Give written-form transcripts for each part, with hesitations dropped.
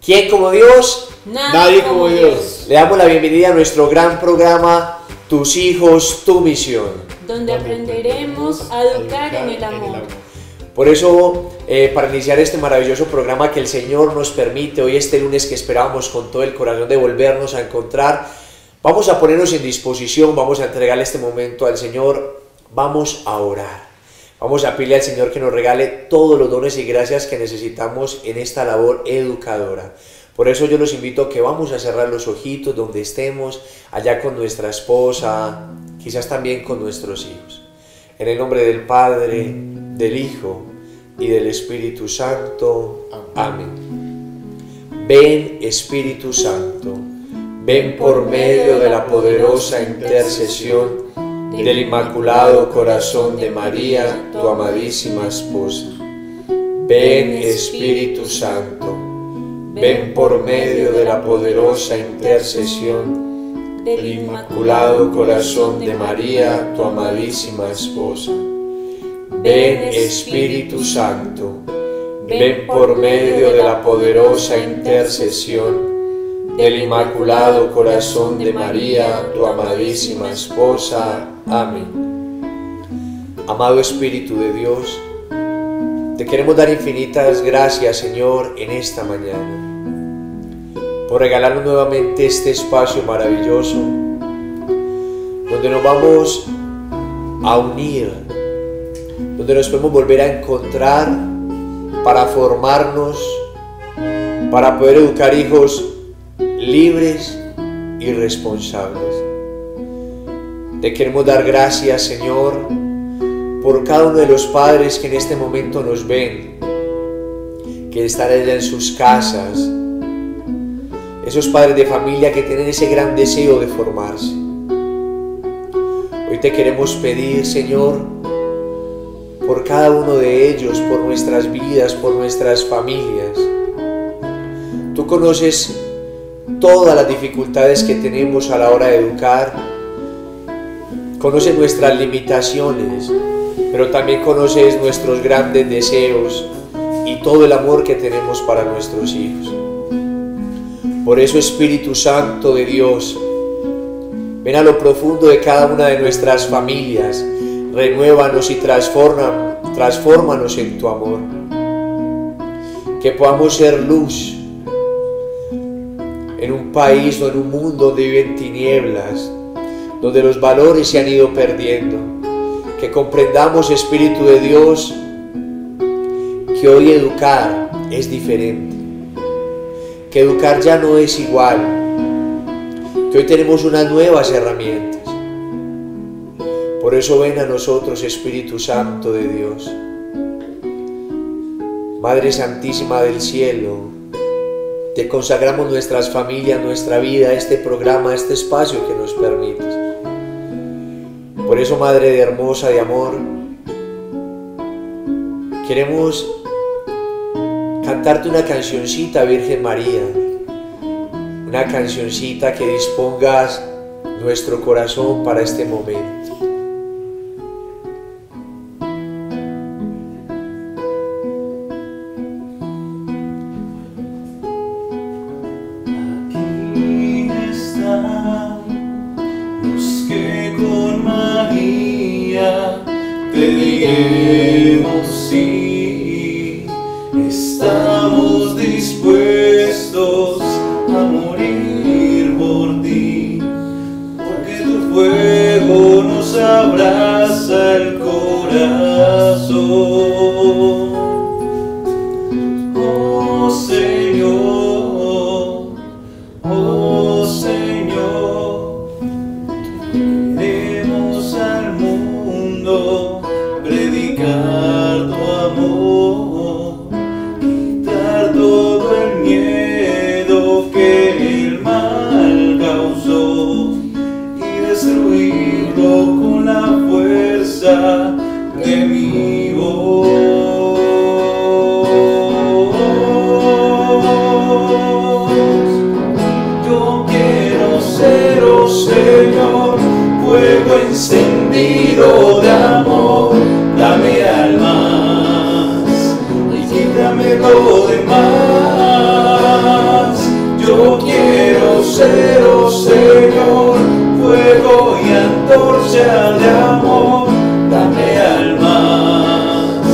¿Quién como Dios? Nadie como Dios. Le damos la bienvenida a nuestro gran programa Tus hijos, tu misión, Donde aprenderemos a educar en el amor. Por eso, para iniciar este maravilloso programa que el Señor nos permite, hoy este lunes que esperábamos con todo el corazón de volvernos a encontrar, vamos a ponernos en disposición, vamos a entregarle este momento al Señor, vamos a orar. Vamos a pedirle al Señor que nos regale todos los dones y gracias que necesitamos en esta labor educadora. Por eso yo los invito a que vamos a cerrar los ojitos donde estemos, allá con nuestra esposa, quizás también con nuestros hijos. En el nombre del Padre, del Hijo y del Espíritu Santo. Amén. Ven, Espíritu Santo, ven por medio de la poderosa intercesión del Inmaculado Corazón de María, tu amadísima esposa. Ven, Espíritu Santo, ven por medio de la poderosa intercesión del Inmaculado Corazón de María, tu amadísima esposa. Ven, Espíritu Santo, ven por medio de la poderosa intercesión del Inmaculado Corazón de María, tu amadísima esposa. Amén. Amado Espíritu de Dios, te queremos dar infinitas gracias, Señor, en esta mañana, por regalarnos nuevamente este espacio maravilloso, donde nos vamos a unir, donde nos podemos volver a encontrar para formarnos, para poder educar hijos libres y responsables. Te queremos dar gracias, Señor, por cada uno de los padres que en este momento nos ven, que están allá en sus casas, esos padres de familia que tienen ese gran deseo de formarse. Hoy te queremos pedir, Señor, por cada uno de ellos, por nuestras vidas, por nuestras familias. Tú conoces todas las dificultades que tenemos a la hora de educar, conoces nuestras limitaciones, pero también conoces nuestros grandes deseos y todo el amor que tenemos para nuestros hijos. Por eso, Espíritu Santo de Dios, ven a lo profundo de cada una de nuestras familias, renuévanos y transfórmanos en tu amor, que podamos ser luz en un país o en un mundo donde viven tinieblas, donde los valores se han ido perdiendo. Que comprendamos, Espíritu de Dios, que hoy educar es diferente, que educar ya no es igual, que hoy tenemos unas nuevas herramientas. Por eso ven a nosotros, Espíritu Santo de Dios. Madre Santísima del Cielo, te consagramos nuestras familias, nuestra vida, este programa, este espacio que nos permites. Por eso, Madre de hermosa de amor, queremos cantarte una cancioncita, Virgen María, una cancioncita que dispongas nuestro corazón para este momento. Te diremos sí, estamos dispuestos a morir por ti, porque tu fuego nos abraza el corazón. Oh Señor, oh Señor, queremos al mundo predicar tu amor, quitar todo el miedo que el mal causó y destruirlo con la fuerza de mi voz. Yo quiero ser, oh Señor, fuego encendido de amor, dame almas y quítame lo demás. sea de amor, dame almas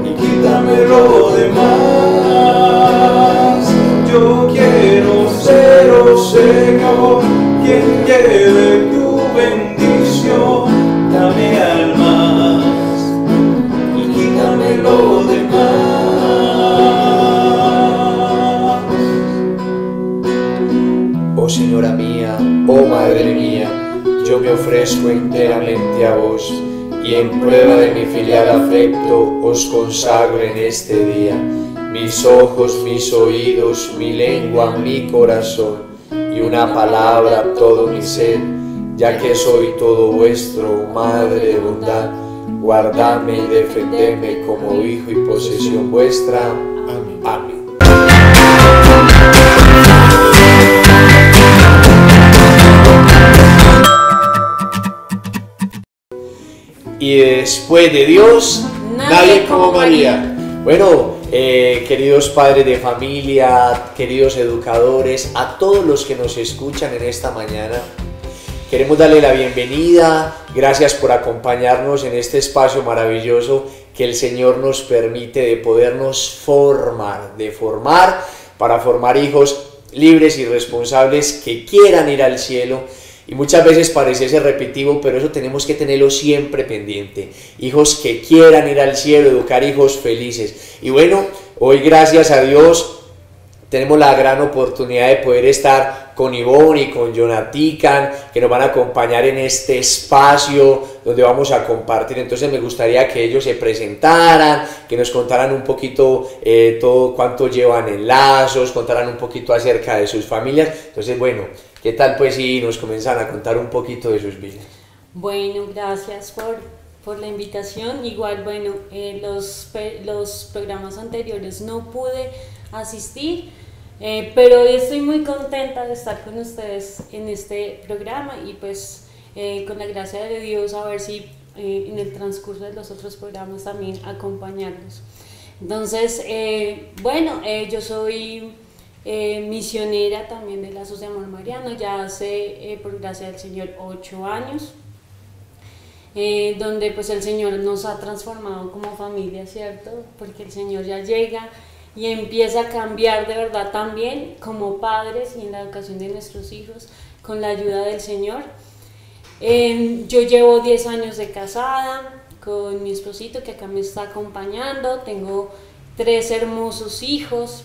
y quítame lo demás. Yo quiero ser, oh Señor, quien lleve tu bendición, dame almas y quítame lo demás. Oh Señora mía, oh Madre mía, yo me ofrezco enteramente a vos, y en prueba de mi filial afecto os consagro en este día mis ojos, mis oídos, mi lengua, mi corazón, y una palabra todo mi ser, ya que soy todo vuestro, Madre de bondad, guardadme y defendedme como hijo y posesión vuestra. Amén. Amén. Y después de Dios, nadie como María. Bueno, queridos padres de familia, queridos educadores, a todos los que nos escuchan en esta mañana, queremos darle la bienvenida. Gracias por acompañarnos en este espacio maravilloso que el Señor nos permite de podernos formar, para formar hijos libres y responsables que quieran ir al cielo. Y muchas veces parece repetitivo, pero eso tenemos que tenerlo siempre pendiente. Hijos que quieran ir al cielo, educar hijos felices. Y bueno, hoy gracias a Dios tenemos la gran oportunidad de poder estar con Ivonne y con Jonatican, que nos van a acompañar en este espacio donde vamos a compartir. Entonces me gustaría que ellos se presentaran, que nos contaran un poquito todo cuánto llevan en Lazos, contaran un poquito acerca de sus familias. Entonces bueno, ¿qué tal pues si nos comienzan a contar un poquito de sus vidas? Bueno, gracias por la invitación. Igual, bueno, los programas anteriores no pude asistir, pero hoy estoy muy contenta de estar con ustedes en este programa y pues con la gracia de Dios a ver si en el transcurso de los otros programas también acompañarlos. Entonces, bueno, yo soy misionera también de Lazos de Amor Mariano, ya hace por gracia del Señor 8 años, donde pues el Señor nos ha transformado como familia, ¿cierto? Porque el Señor ya llega y empieza a cambiar de verdad también como padres y en la educación de nuestros hijos con la ayuda del Señor. Yo llevo 10 años de casada con mi esposito que acá me está acompañando, tengo 3 hermosos hijos.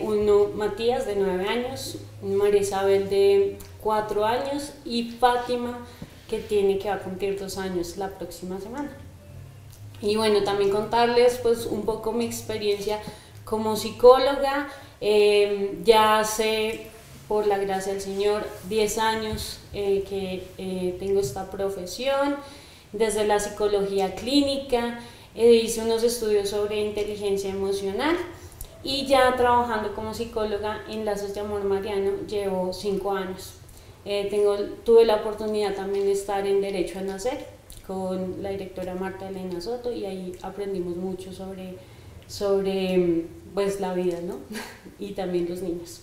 Uno Matías de 9 años, María Isabel de 4 años y Fátima que va a cumplir 2 años la próxima semana. Y bueno, también contarles pues un poco mi experiencia como psicóloga. Ya hace, por la gracia del Señor, 10 años que tengo esta profesión desde la psicología clínica. Hice unos estudios sobre inteligencia emocional. Y ya trabajando como psicóloga en Lazos de Amor Mariano llevo 5 años. Tuve la oportunidad también de estar en Derecho a Nacer con la directora Marta Elena Soto y ahí aprendimos mucho sobre pues la vida, ¿no? Y también los niños.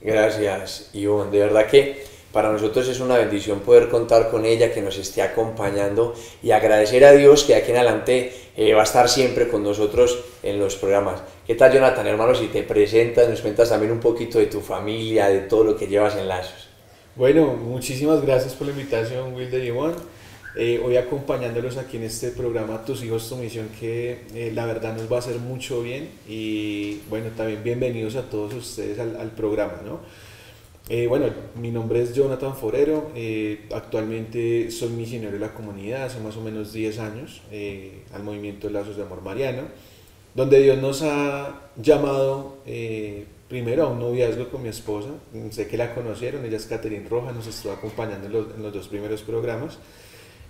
Gracias, Ivonne. De verdad que para nosotros es una bendición poder contar con ella, que nos esté acompañando y agradecer a Dios que de aquí en adelante va a estar siempre con nosotros en los programas. ¿Qué tal, Jonathan, hermano? Si te presentas, nos cuentas también un poquito de tu familia, de todo lo que llevas en Lazos. Bueno, muchísimas gracias por la invitación, Wilder y Ivonne. Hoy acompañándolos aquí en este programa Tus Hijos, Tu Misión, que la verdad nos va a hacer mucho bien. Y bueno, también bienvenidos a todos ustedes al programa, ¿no? Bueno, mi nombre es Jonathan Forero, actualmente soy misionero de la comunidad hace más o menos 10 años al movimiento Lazos de Amor Mariano, donde Dios nos ha llamado primero a un noviazgo con mi esposa. Sé que la conocieron, ella es Catherine Rojas, nos estuvo acompañando en los 2 primeros programas.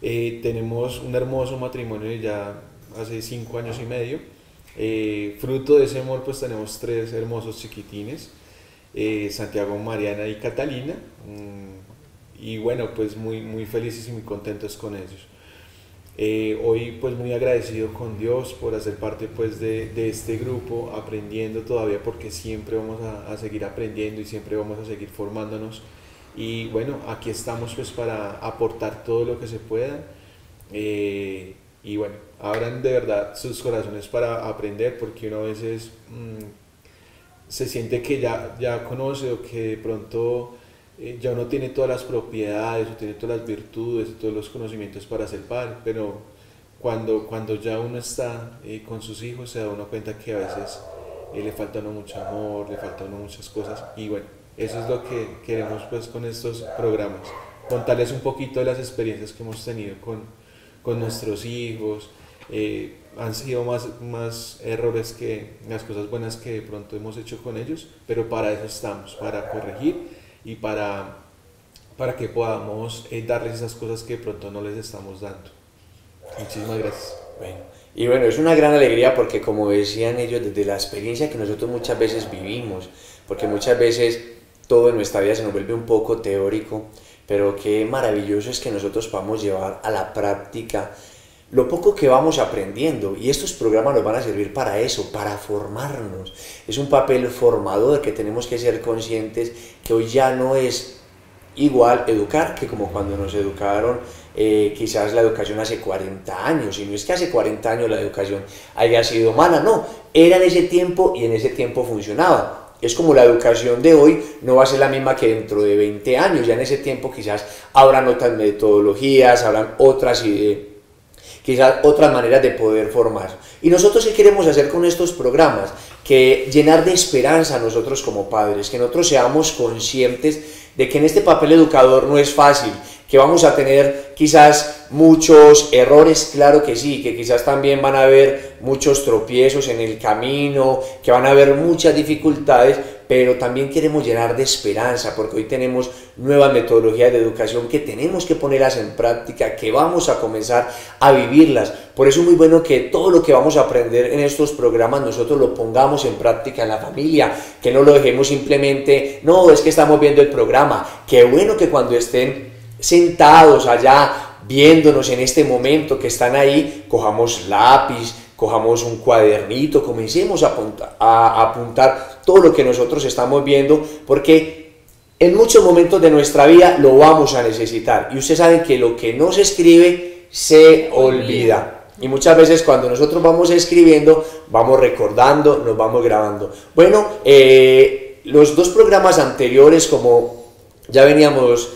Tenemos un hermoso matrimonio ya hace 5 años y medio. Fruto de ese amor pues tenemos 3 hermosos chiquitines, Santiago, Mariana y Catalina, y bueno, pues muy felices y muy contentos con ellos. Hoy pues muy agradecido con Dios por hacer parte pues de este grupo, aprendiendo todavía, porque siempre vamos a seguir aprendiendo y siempre vamos a seguir formándonos y bueno, aquí estamos pues para aportar todo lo que se pueda. Y bueno, abran de verdad sus corazones para aprender, porque uno a veces se siente que ya conoce, o que de pronto ya uno tiene todas las propiedades o tiene todas las virtudes y todos los conocimientos para ser padre, pero cuando ya uno está con sus hijos se da uno cuenta que a veces le falta a uno mucho amor, le falta a uno muchas cosas, y bueno, eso es lo que queremos pues con estos programas, contarles un poquito de las experiencias que hemos tenido con nuestros hijos. Han sido más errores que las cosas buenas que de pronto hemos hecho con ellos, pero para eso estamos, para corregir y para que podamos darles esas cosas que de pronto no les estamos dando. Muchísimas gracias. Bueno, es una gran alegría porque, como decían ellos, desde la experiencia que nosotros muchas veces vivimos, porque muchas veces todo en nuestra vida se nos vuelve un poco teórico, pero qué maravilloso es que nosotros podamos llevar a la práctica lo poco que vamos aprendiendo, y estos programas nos van a servir para eso, para formarnos. Es un papel formador que tenemos que ser conscientes que hoy ya no es igual educar que como cuando nos educaron, quizás la educación hace 40 años, y no es que hace 40 años la educación haya sido mala, no, era en ese tiempo y en ese tiempo funcionaba. Es como la educación de hoy no va a ser la misma que dentro de 20 años, ya en ese tiempo quizás habrán otras metodologías, habrán quizás otras maneras de poder formar. Y nosotros, ¿qué queremos hacer con estos programas? Que llenar de esperanza a nosotros como padres, que nosotros seamos conscientes de que en este papel educador no es fácil, que vamos a tener quizás muchos errores, claro que sí, que quizás también van a haber muchos tropiezos en el camino, que van a haber muchas dificultades, pero también queremos llenar de esperanza, porque hoy tenemos nuevas metodologías de educación que tenemos que ponerlas en práctica, que vamos a comenzar a vivirlas. Por eso es muy bueno que todo lo que vamos a aprender en estos programas nosotros lo pongamos en práctica en la familia, que no lo dejemos simplemente, no, es que estamos viendo el programa. Qué bueno que cuando estén sentados allá viéndonos en este momento que están ahí, cojamos lápiz, cojamos un cuadernito, comencemos a apuntar todo lo que nosotros estamos viendo, porque en muchos momentos de nuestra vida lo vamos a necesitar, y ustedes saben que lo que no se escribe se olvida, y muchas veces cuando nosotros vamos escribiendo vamos recordando, nos vamos grabando. Bueno, los dos programas anteriores, como ya veníamos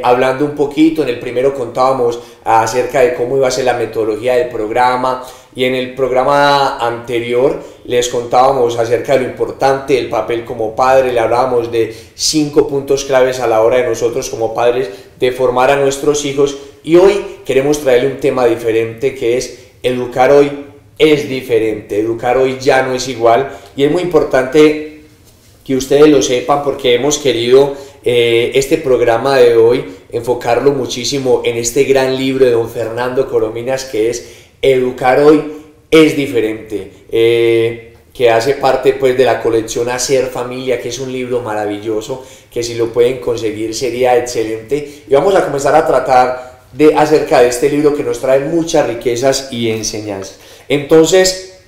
hablando un poquito, en el primero contábamos acerca de cómo iba a ser la metodología del programa, y en el programa anterior les contábamos acerca de lo importante del papel como padre, le hablábamos de 5 puntos claves a la hora de nosotros como padres de formar a nuestros hijos, y hoy queremos traerle un tema diferente, que es educar hoy es diferente, educar hoy ya no es igual, y es muy importante que ustedes lo sepan, porque hemos querido este programa de hoy enfocarlo muchísimo en este gran libro de don Fernando Corominas, que es Educar hoy es diferente, que hace parte pues de la colección Hacer Familia, que es un libro maravilloso, que si lo pueden conseguir sería excelente, y vamos a comenzar a tratar acerca de este libro que nos trae muchas riquezas y enseñanzas. Entonces,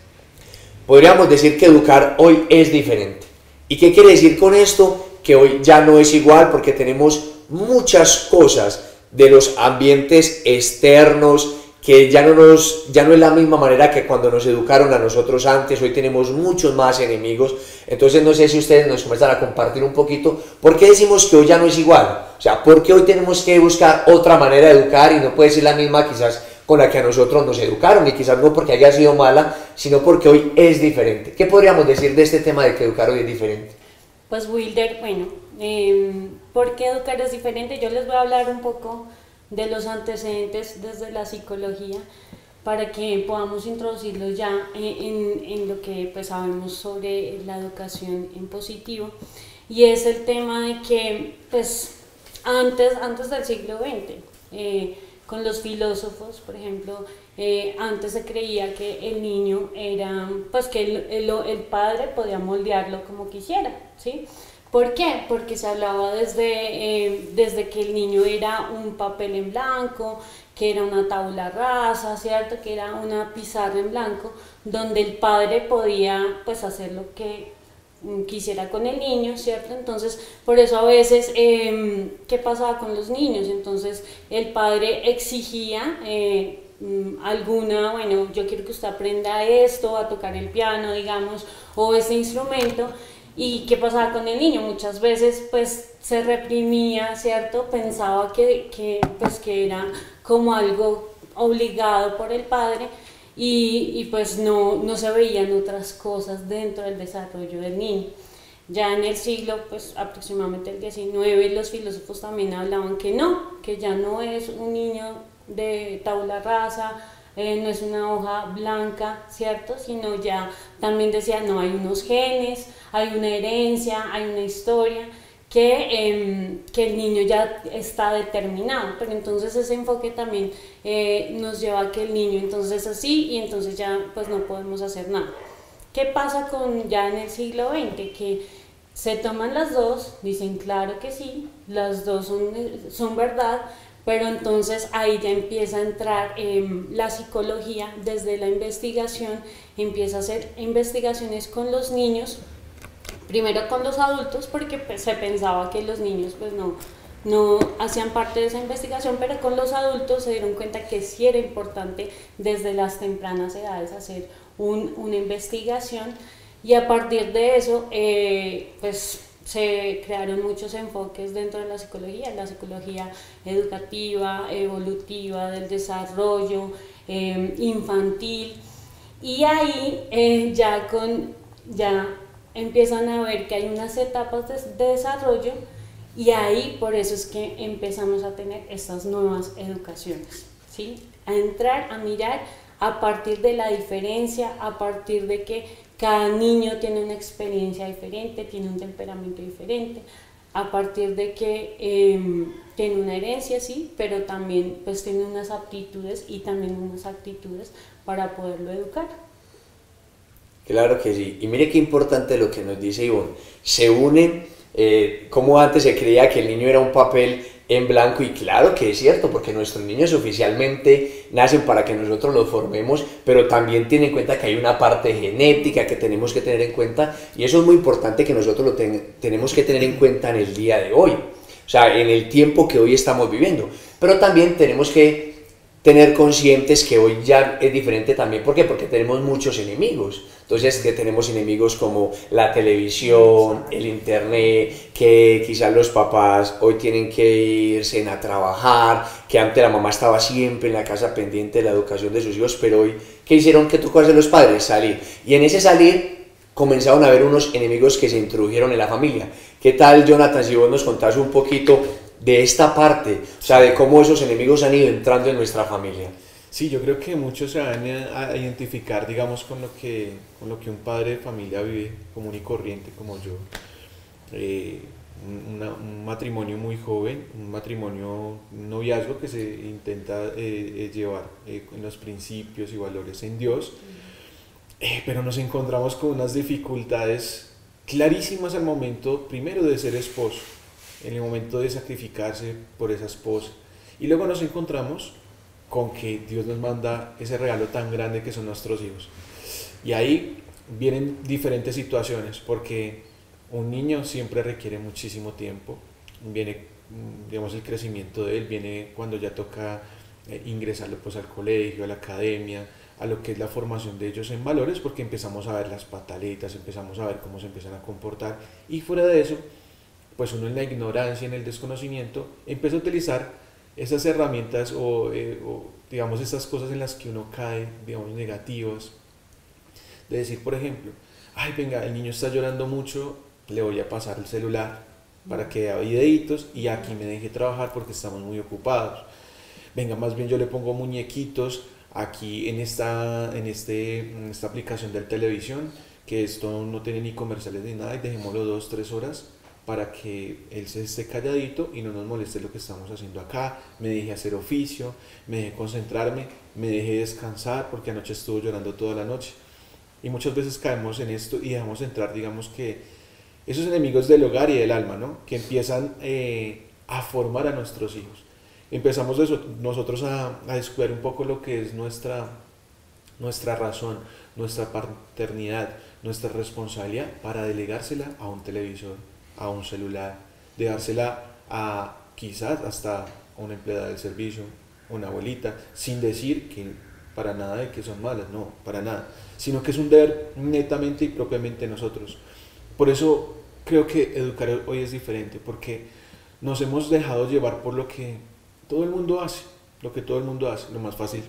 podríamos decir que educar hoy es diferente. ¿Y qué quiere decir con esto? Que hoy ya no es igual, porque tenemos muchas cosas de los ambientes externos que ya no es la misma manera que cuando nos educaron a nosotros antes. Hoy tenemos muchos más enemigos. Entonces no sé si ustedes nos comienzan a compartir un poquito por qué decimos que hoy ya no es igual, o sea, por qué hoy tenemos que buscar otra manera de educar y no puede ser la misma quizás con la que a nosotros nos educaron, y quizás no porque haya sido mala, sino porque hoy es diferente. ¿Qué podríamos decir de este tema de que educar hoy es diferente? Pues Wilder, bueno, ¿por qué educar es diferente? Yo les voy a hablar un poco de los antecedentes desde la psicología, para que podamos introducirlos ya en lo que pues sabemos sobre la educación en positivo, y es el tema de que pues antes del siglo XX, con los filósofos, por ejemplo, antes se creía que el niño era, pues que el padre podía moldearlo como quisiera, ¿sí? ¿Por qué? Porque se hablaba desde que el niño era un papel en blanco, que era una tabla rasa, ¿cierto? Que era una pizarra en blanco, donde el padre podía pues hacer lo que quisiera con el niño, ¿cierto? Entonces, por eso a veces, ¿qué pasaba con los niños? Entonces, el padre exigía alguna, bueno, yo quiero que usted aprenda esto, a tocar el piano, digamos, o este instrumento. ¿Y qué pasaba con el niño? Muchas veces, pues, se reprimía, ¿cierto? Pensaba pues, que era como algo obligado por el padre, y pues no se veían otras cosas dentro del desarrollo del niño. Ya en el siglo, pues aproximadamente el 19, los filósofos también hablaban que no, que ya no es un niño de tabula rasa, no es una hoja blanca, ¿cierto? Sino ya también decían, no, hay unos genes, hay una herencia, hay una historia, que el niño ya está determinado, pero entonces ese enfoque también nos lleva a que el niño entonces es así y entonces ya pues no podemos hacer nada. ¿Qué pasa con ya en el siglo XX? Que se toman las dos, dicen claro que sí, las dos son verdad, pero entonces ahí ya empieza a entrar la psicología desde la investigación, empieza a hacer investigaciones con los niños, primero con los adultos, porque pues, se pensaba que los niños pues no hacían parte de esa investigación, pero con los adultos se dieron cuenta que sí era importante desde las tempranas edades hacer una investigación, y a partir de eso pues se crearon muchos enfoques dentro de la psicología educativa, evolutiva, del desarrollo infantil, y ahí ya empiezan a ver que hay unas etapas de desarrollo, y ahí por eso es que empezamos a tener estas nuevas educaciones, ¿sí? A entrar, a mirar a partir de la diferencia, a partir de que cada niño tiene una experiencia diferente, tiene un temperamento diferente, a partir de que tiene una herencia, sí, pero también pues tiene unas aptitudes y también unas actitudes para poderlo educar. Claro que sí, y mire qué importante lo que nos dice Ivonne, se unen, como antes se creía que el niño era un papel en blanco, y claro que es cierto, porque nuestros niños oficialmente nacen para que nosotros los formemos, pero también tienen en cuenta que hay una parte genética que tenemos que tener en cuenta, y eso es muy importante que nosotros lo tenemos que tener en cuenta en el día de hoy, o sea, en el tiempo que hoy estamos viviendo, pero también tenemos que tener conscientes que hoy ya es diferente también. ¿Por qué? Porque tenemos muchos enemigos. Entonces, que tenemos enemigos como la televisión, el internet, que quizás los papás hoy tienen que irse a trabajar, que antes la mamá estaba siempre en la casa pendiente de la educación de sus hijos, pero hoy, ¿qué hicieron? ¿Qué tocó hacer los padres? Salir. Y en ese salir comenzaron a haber unos enemigos que se introdujeron en la familia. ¿Qué tal, Jonathan, si vos nos contás un poquito de esta parte, o sea, de cómo esos enemigos han ido entrando en nuestra familia? Sí, yo creo que muchos se van a identificar, digamos, con lo que un padre de familia vive común y corriente como yo. Un matrimonio muy joven, un noviazgo que se intenta llevar en los principios y valores en Dios, pero nos encontramos con unas dificultades clarísimas al momento, primero, de ser esposo, en el momento de sacrificarse por esa esposa, y luego nos encontramos con que Dios nos manda ese regalo tan grande que son nuestros hijos. Y ahí vienen diferentes situaciones, porque un niño siempre requiere muchísimo tiempo, viene, digamos, el crecimiento de él, viene cuando ya toca ingresarlo pues al colegio, a la academia, a lo que es la formación de ellos en valores, porque empezamos a ver las pataletas, empezamos a ver cómo se empiezan a comportar, y fuera de eso, pues uno en la ignorancia, en el desconocimiento, empieza a utilizar esas herramientas o digamos estas cosas en las que uno cae, digamos, negativas, de decir, por ejemplo, ay, venga, el niño está llorando mucho, le voy a pasar el celular para que vea videitos y aquí me deje trabajar porque estamos muy ocupados. Venga, más bien yo le pongo muñequitos aquí en esta aplicación de televisión, que esto no tiene ni comerciales ni nada, y dejémoslo 2-3 horas para que él se esté calladito y no nos moleste lo que estamos haciendo acá, me deje hacer oficio, me deje concentrarme, me deje descansar, porque anoche estuvo llorando toda la noche. Y muchas veces caemos en esto y dejamos entrar, digamos, que esos enemigos del hogar y del alma, ¿no?, que empiezan a formar a nuestros hijos. Empezamos nosotros a descubrir un poco lo que es nuestra nuestra razón, nuestra paternidad, nuestra responsabilidad para delegársela a un televisor, a un celular, dejársela a quizás hasta una empleada del servicio, una abuelita, sin decir que para nada de que son malas, no, para nada, sino que es un deber netamente y propiamente de nosotros. Por eso creo que educar hoy es diferente, porque nos hemos dejado llevar por lo que todo el mundo hace, lo que todo el mundo hace, lo más fácil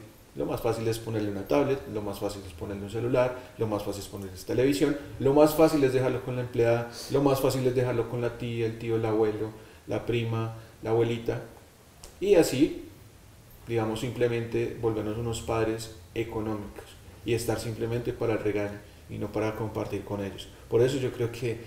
es ponerle una tablet, lo más fácil es ponerle un celular, lo más fácil es ponerle televisión, lo más fácil es dejarlo con la empleada, lo más fácil es dejarlo con la tía, el tío, el abuelo, la prima, la abuelita, y así, digamos, simplemente volvernos unos padres económicos y estar simplemente para el regaño y no para compartir con ellos. Por eso yo creo que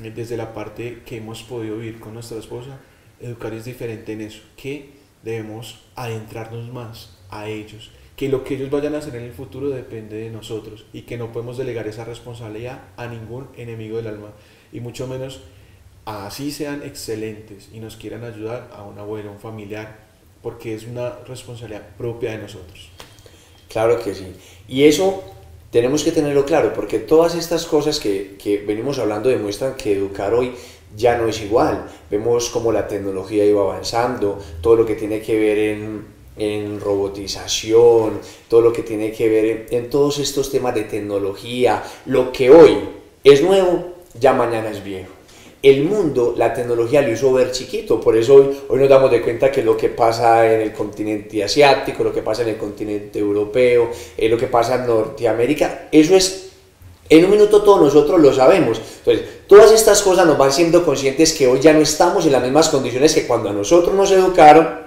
desde la parte que hemos podido vivir con nuestra esposa, educar es diferente en eso, que debemos adentrarnos más a ellos, que lo que ellos vayan a hacer en el futuro depende de nosotros y que no podemos delegar esa responsabilidad a ningún enemigo del alma, y mucho menos así sean excelentes y nos quieran ayudar, a un abuelo, a un familiar, porque es una responsabilidad propia de nosotros. Claro que sí. Y eso tenemos que tenerlo claro, porque todas estas cosas que venimos hablando demuestran que educar hoy ya no es igual. Vemos cómo la tecnología iba avanzando, todo lo que tiene que ver en robotización, todo lo que tiene que ver en todos estos temas de tecnología. Lo que hoy es nuevo, ya mañana es viejo. El mundo, la tecnología lo hizo ver chiquito, por eso hoy nos damos de cuenta que lo que pasa en el continente asiático, lo que pasa en el continente europeo, lo que pasa en Norteamérica, eso es, en un minuto todos nosotros lo sabemos. Entonces, todas estas cosas nos van siendo conscientes que hoy ya no estamos en las mismas condiciones que cuando a nosotros nos educaron,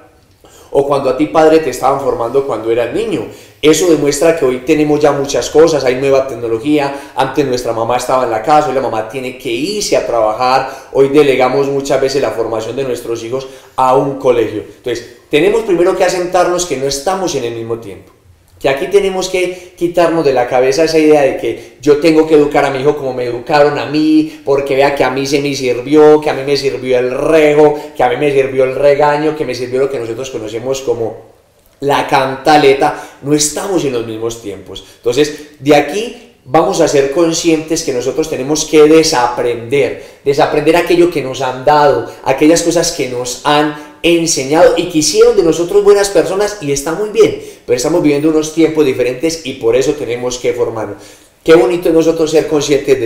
o cuando a ti, padre, te estaban formando cuando eras niño. Eso demuestra que hoy tenemos ya muchas cosas, hay nueva tecnología. Antes nuestra mamá estaba en la casa, hoy la mamá tiene que irse a trabajar, hoy delegamos muchas veces la formación de nuestros hijos a un colegio. Entonces, tenemos primero que asentarnos que no estamos en el mismo tiempo, que aquí tenemos que quitarnos de la cabeza esa idea de que yo tengo que educar a mi hijo como me educaron a mí, porque vea que a mí se me sirvió, que a mí me sirvió el rego, que a mí me sirvió el regaño, que me sirvió lo que nosotros conocemos como la cantaleta. No estamos en los mismos tiempos. Entonces, de aquí vamos a ser conscientes que nosotros tenemos que desaprender aquello que nos han dado, aquellas cosas que nos han enseñado y que hicieron de nosotros buenas personas, y está muy bien, pero estamos viviendo unos tiempos diferentes y por eso tenemos que formarnos. Qué bonito es nosotros ser conscientes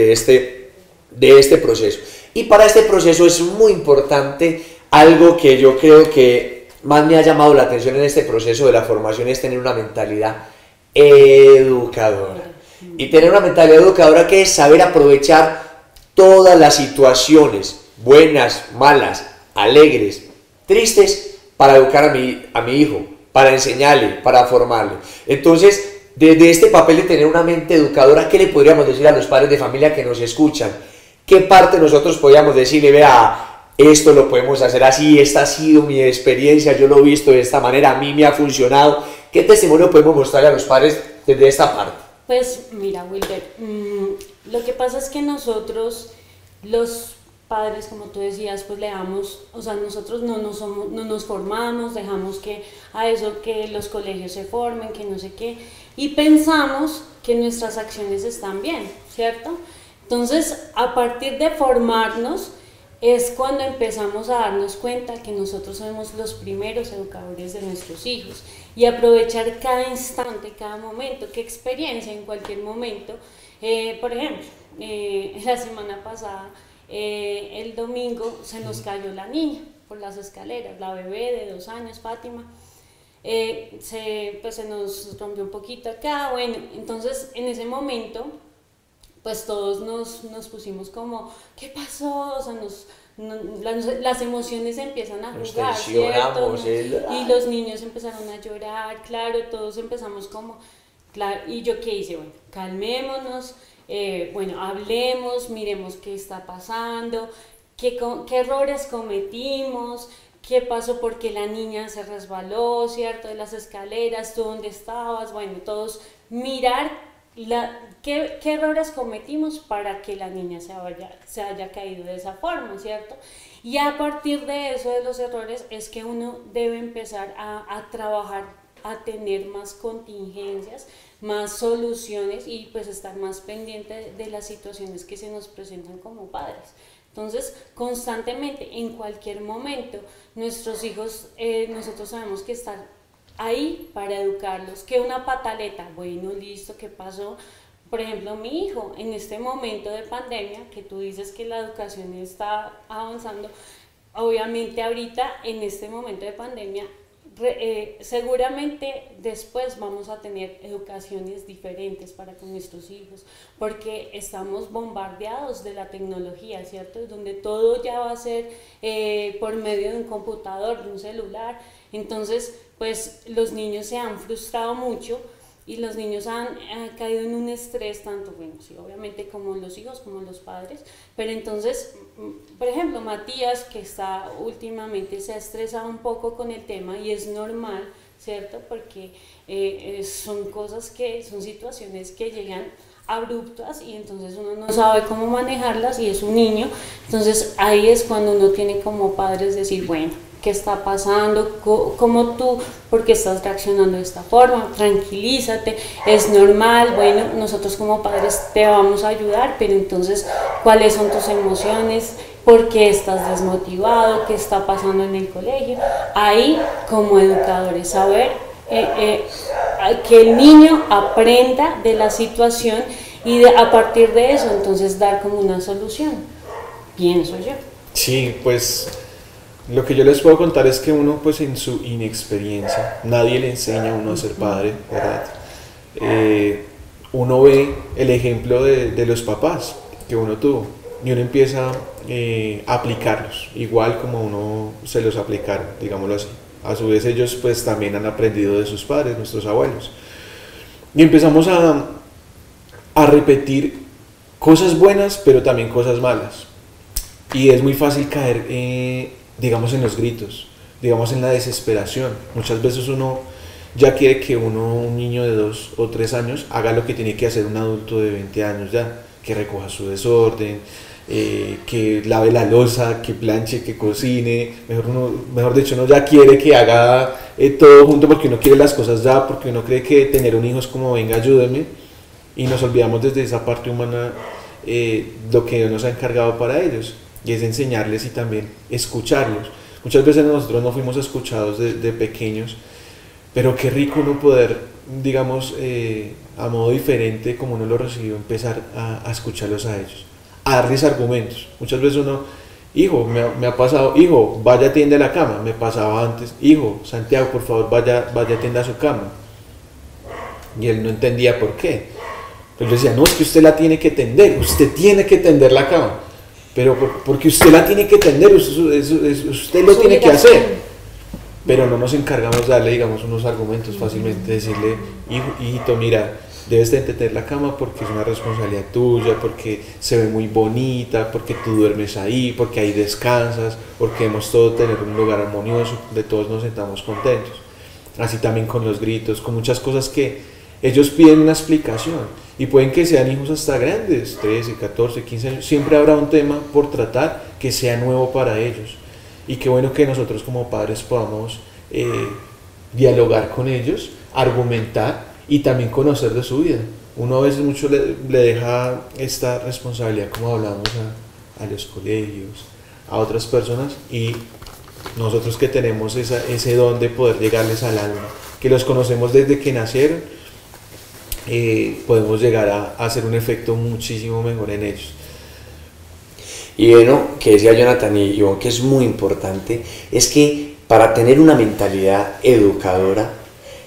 de este proceso. Y para este proceso es muy importante algo que yo creo que más me ha llamado la atención en este proceso de la formación, es tener una mentalidad educadora. Y tener una mentalidad educadora que es saber aprovechar todas las situaciones, buenas, malas, alegres, tristes, para educar a mi hijo, para enseñarle, para formarle. Entonces, desde este papel de tener una mente educadora, ¿qué le podríamos decir a los padres de familia que nos escuchan? ¿Qué parte nosotros podríamos decirle, vea, esto lo podemos hacer así, esta ha sido mi experiencia, yo lo he visto de esta manera, a mí me ha funcionado? ¿Qué testimonio podemos mostrarle a los padres desde esta parte? Pues mira, Wilber, lo que pasa es que nosotros, los padres, como tú decías, pues le damos, o sea, nosotros no nos formamos, dejamos que a eso, que los colegios se formen, que no sé qué, y pensamos que nuestras acciones están bien, ¿cierto? Entonces, a partir de formarnos, es cuando empezamos a darnos cuenta que nosotros somos los primeros educadores de nuestros hijos, y aprovechar cada instante, cada momento, qué experiencia en cualquier momento. Por ejemplo, la semana pasada, el domingo, se nos cayó la niña por las escaleras, la bebé de 2 años, Fátima. Se nos rompió un poquito acá. Bueno, entonces en ese momento pues todos nos pusimos como, ¿qué pasó? O sea, las emociones empiezan a jugar, ¿cierto? Y los niños empezaron a llorar, claro, todos empezamos como, claro, y yo qué hice, bueno, calmémonos, bueno, hablemos, miremos qué está pasando, qué errores cometimos, qué pasó, porque la niña se resbaló, ¿cierto? De las escaleras, tú dónde estabas, bueno, todos mirar ¿qué errores cometimos para que la niña se haya caído de esa forma, ¿cierto? Y a partir de eso, de los errores, es que uno debe empezar a trabajar a tener más contingencias, más soluciones y pues estar más pendiente de las situaciones que se nos presentan como padres. Entonces, constantemente, en cualquier momento, nuestros hijos, nosotros sabemos que están ahí para educarlos. Que una pataleta, bueno, listo, ¿qué pasó? Por ejemplo, mi hijo, en este momento de pandemia, que tú dices que la educación está avanzando, obviamente ahorita, en este momento de pandemia, seguramente después vamos a tener educaciones diferentes para con nuestros hijos, porque estamos bombardeados de la tecnología, ¿cierto? Donde todo ya va a ser por medio de un computador, de un celular. Entonces, pues los niños se han frustrado mucho y los niños han caído en un estrés, tanto, bueno, sí, obviamente como los hijos, como los padres, pero entonces, por ejemplo, Matías, que está últimamente, se ha estresado un poco con el tema y es normal, ¿cierto? Porque son cosas que, son situaciones que llegan abruptas y entonces uno no sabe cómo manejarlas y es un niño, entonces ahí es cuando uno tiene como padres decir, bueno, ¿qué está pasando? ¿Cómo tú? ¿Por qué estás reaccionando de esta forma? Tranquilízate, es normal, bueno, nosotros como padres te vamos a ayudar, pero entonces, ¿cuáles son tus emociones? ¿Por qué estás desmotivado? ¿Qué está pasando en el colegio? Ahí, como educadores, saber que el niño aprenda de la situación y a partir de eso, entonces dar como una solución, pienso yo. Sí, pues lo que yo les puedo contar es que uno, pues en su inexperiencia, nadie le enseña a uno a ser padre, ¿verdad? Uno ve el ejemplo de los papás que uno tuvo y uno empieza a aplicarlos, igual como uno se los aplicaron, digámoslo así. A su vez ellos pues también han aprendido de sus padres, nuestros abuelos. Y empezamos a repetir cosas buenas, pero también cosas malas. Y es muy fácil caer digamos en los gritos, digamos en la desesperación. Muchas veces uno ya quiere que un niño de 2 o 3 años haga lo que tiene que hacer un adulto de 20 años ya, que recoja su desorden, que lave la loza, que planche, que cocine, mejor dicho, uno ya quiere que haga todo junto porque uno quiere las cosas ya, porque uno cree que tener un hijo es como venga, ayúdeme, y nos olvidamos desde esa parte humana lo que Dios nos ha encargado para ellos, y es enseñarles y también escucharlos. Muchas veces nosotros no fuimos escuchados de pequeños, pero qué rico uno poder, digamos, a modo diferente, como uno lo recibió, empezar a escucharlos a ellos, a darles argumentos. Muchas veces uno, hijo, me ha pasado, hijo, vaya tiende la cama, me pasaba antes, hijo, Santiago, por favor, vaya tienda a su cama. Y él no entendía por qué. Él decía, no, es que usted la tiene que tender, usted tiene que tender la cama. Pero porque usted la tiene que tender, usted lo tiene que hacer. Pero no nos encargamos de darle, digamos, unos argumentos fácilmente, decirle, hijito, mira, debes de tender la cama porque es una responsabilidad tuya, porque se ve muy bonita, porque tú duermes ahí, porque ahí descansas, porque debemos todos tener un lugar armonioso, donde todos nos sentamos contentos. Así también con los gritos, con muchas cosas que ellos piden una explicación. Y pueden que sean hijos hasta grandes, 13, 14, 15 años, siempre habrá un tema por tratar que sea nuevo para ellos. Y qué bueno que nosotros como padres podamos dialogar con ellos, argumentar y también conocer de su vida. Uno a veces mucho le deja esta responsabilidad, como hablamos, a los colegios, a otras personas, y nosotros que tenemos ese don de poder llegarles al alma, que los conocemos desde que nacieron, podemos llegar a hacer un efecto muchísimo mejor en ellos. Y bueno, que decía Jonathan y Ivonne, que es muy importante, es que para tener una mentalidad educadora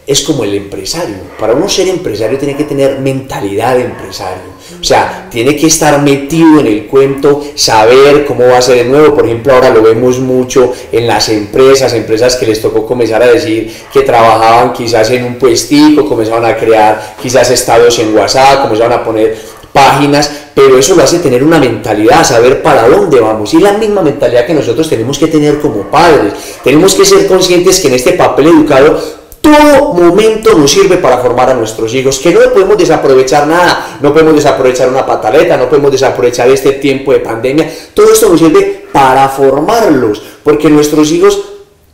es como el empresario. Para uno ser empresario tiene que tener mentalidad de empresario. O sea, tiene que estar metido en el cuento, saber cómo va a ser de nuevo. Por ejemplo, ahora lo vemos mucho en las empresas que les tocó comenzar a decir que trabajaban quizás en un puestico, comenzaban a crear quizás estados en WhatsApp, comenzaban a poner páginas, pero eso lo hace tener una mentalidad, saber para dónde vamos, y la misma mentalidad que nosotros tenemos que tener como padres. Tenemos que ser conscientes que en este papel educado todo momento nos sirve para formar a nuestros hijos, que no podemos desaprovechar nada, no podemos desaprovechar una pataleta, no podemos desaprovechar este tiempo de pandemia. Todo esto nos sirve para formarlos, porque nuestros hijos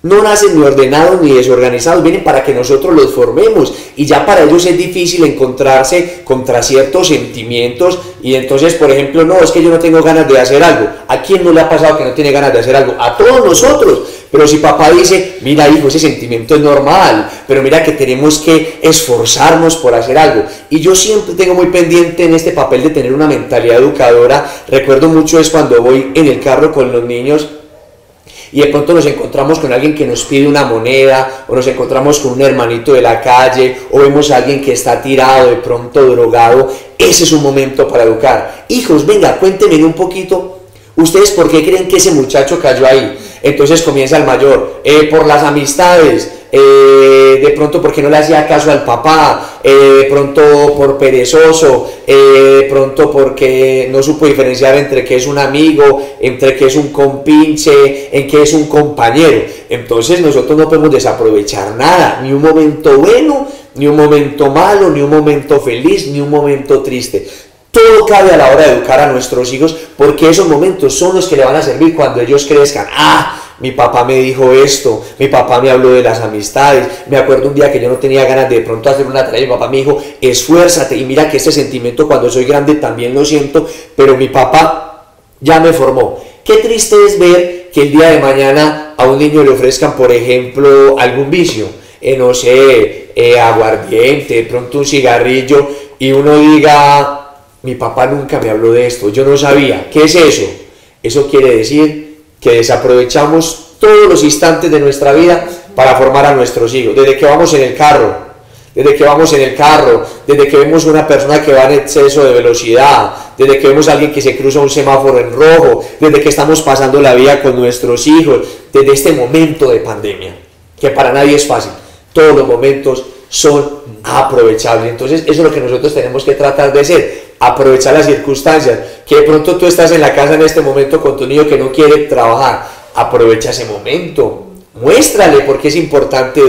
no nacen ni ordenados ni desorganizados, vienen para que nosotros los formemos, y ya para ellos es difícil encontrarse contra ciertos sentimientos, y entonces, por ejemplo, no, es que yo no tengo ganas de hacer algo. ¿A quién no le ha pasado que no tiene ganas de hacer algo? A todos nosotros. Pero si papá dice, mira hijo, ese sentimiento es normal, pero mira que tenemos que esforzarnos por hacer algo. Y yo siempre tengo muy pendiente en este papel de tener una mentalidad educadora. Recuerdo mucho es cuando voy en el carro con los niños y de pronto nos encontramos con alguien que nos pide una moneda, o nos encontramos con un hermanito de la calle, o vemos a alguien que está tirado, de pronto drogado. Ese es un momento para educar. Hijos, venga, cuéntenme un poquito, ¿ustedes por qué creen que ese muchacho cayó ahí? Entonces comienza el mayor, por las amistades, de pronto porque no le hacía caso al papá, de pronto por perezoso, de pronto porque no supo diferenciar entre qué es un amigo, entre qué es un compinche, en qué es un compañero. Entonces nosotros no podemos desaprovechar nada, ni un momento bueno, ni un momento malo, ni un momento feliz, ni un momento triste. Todo cabe a la hora de educar a nuestros hijos, porque esos momentos son los que le van a servir cuando ellos crezcan. Mi papá me dijo esto, mi papá me habló de las amistades, me acuerdo un día que yo no tenía ganas de pronto hacer una tarea, mi papá me dijo, esfuérzate, y mira que este sentimiento cuando soy grande también lo siento, pero mi papá ya me formó. Qué triste es ver que el día de mañana a un niño le ofrezcan, por ejemplo, algún vicio, no sé, aguardiente, de pronto un cigarrillo, y uno diga, mi papá nunca me habló de esto, yo no sabía. ¿Qué es eso? Eso quiere decir que desaprovechamos todos los instantes de nuestra vida para formar a nuestros hijos. Desde que vamos en el carro, desde que vemos una persona que va en exceso de velocidad, desde que vemos a alguien que se cruza un semáforo en rojo, desde que estamos pasando la vida con nuestros hijos, desde este momento de pandemia, que para nadie es fácil. Todos los momentos son aprovechables. Entonces eso es lo que nosotros tenemos que tratar de hacer, aprovechar las circunstancias. Que de pronto tú estás en la casa en este momento con tu niño que no quiere trabajar, aprovecha ese momento, muéstrale porque es importante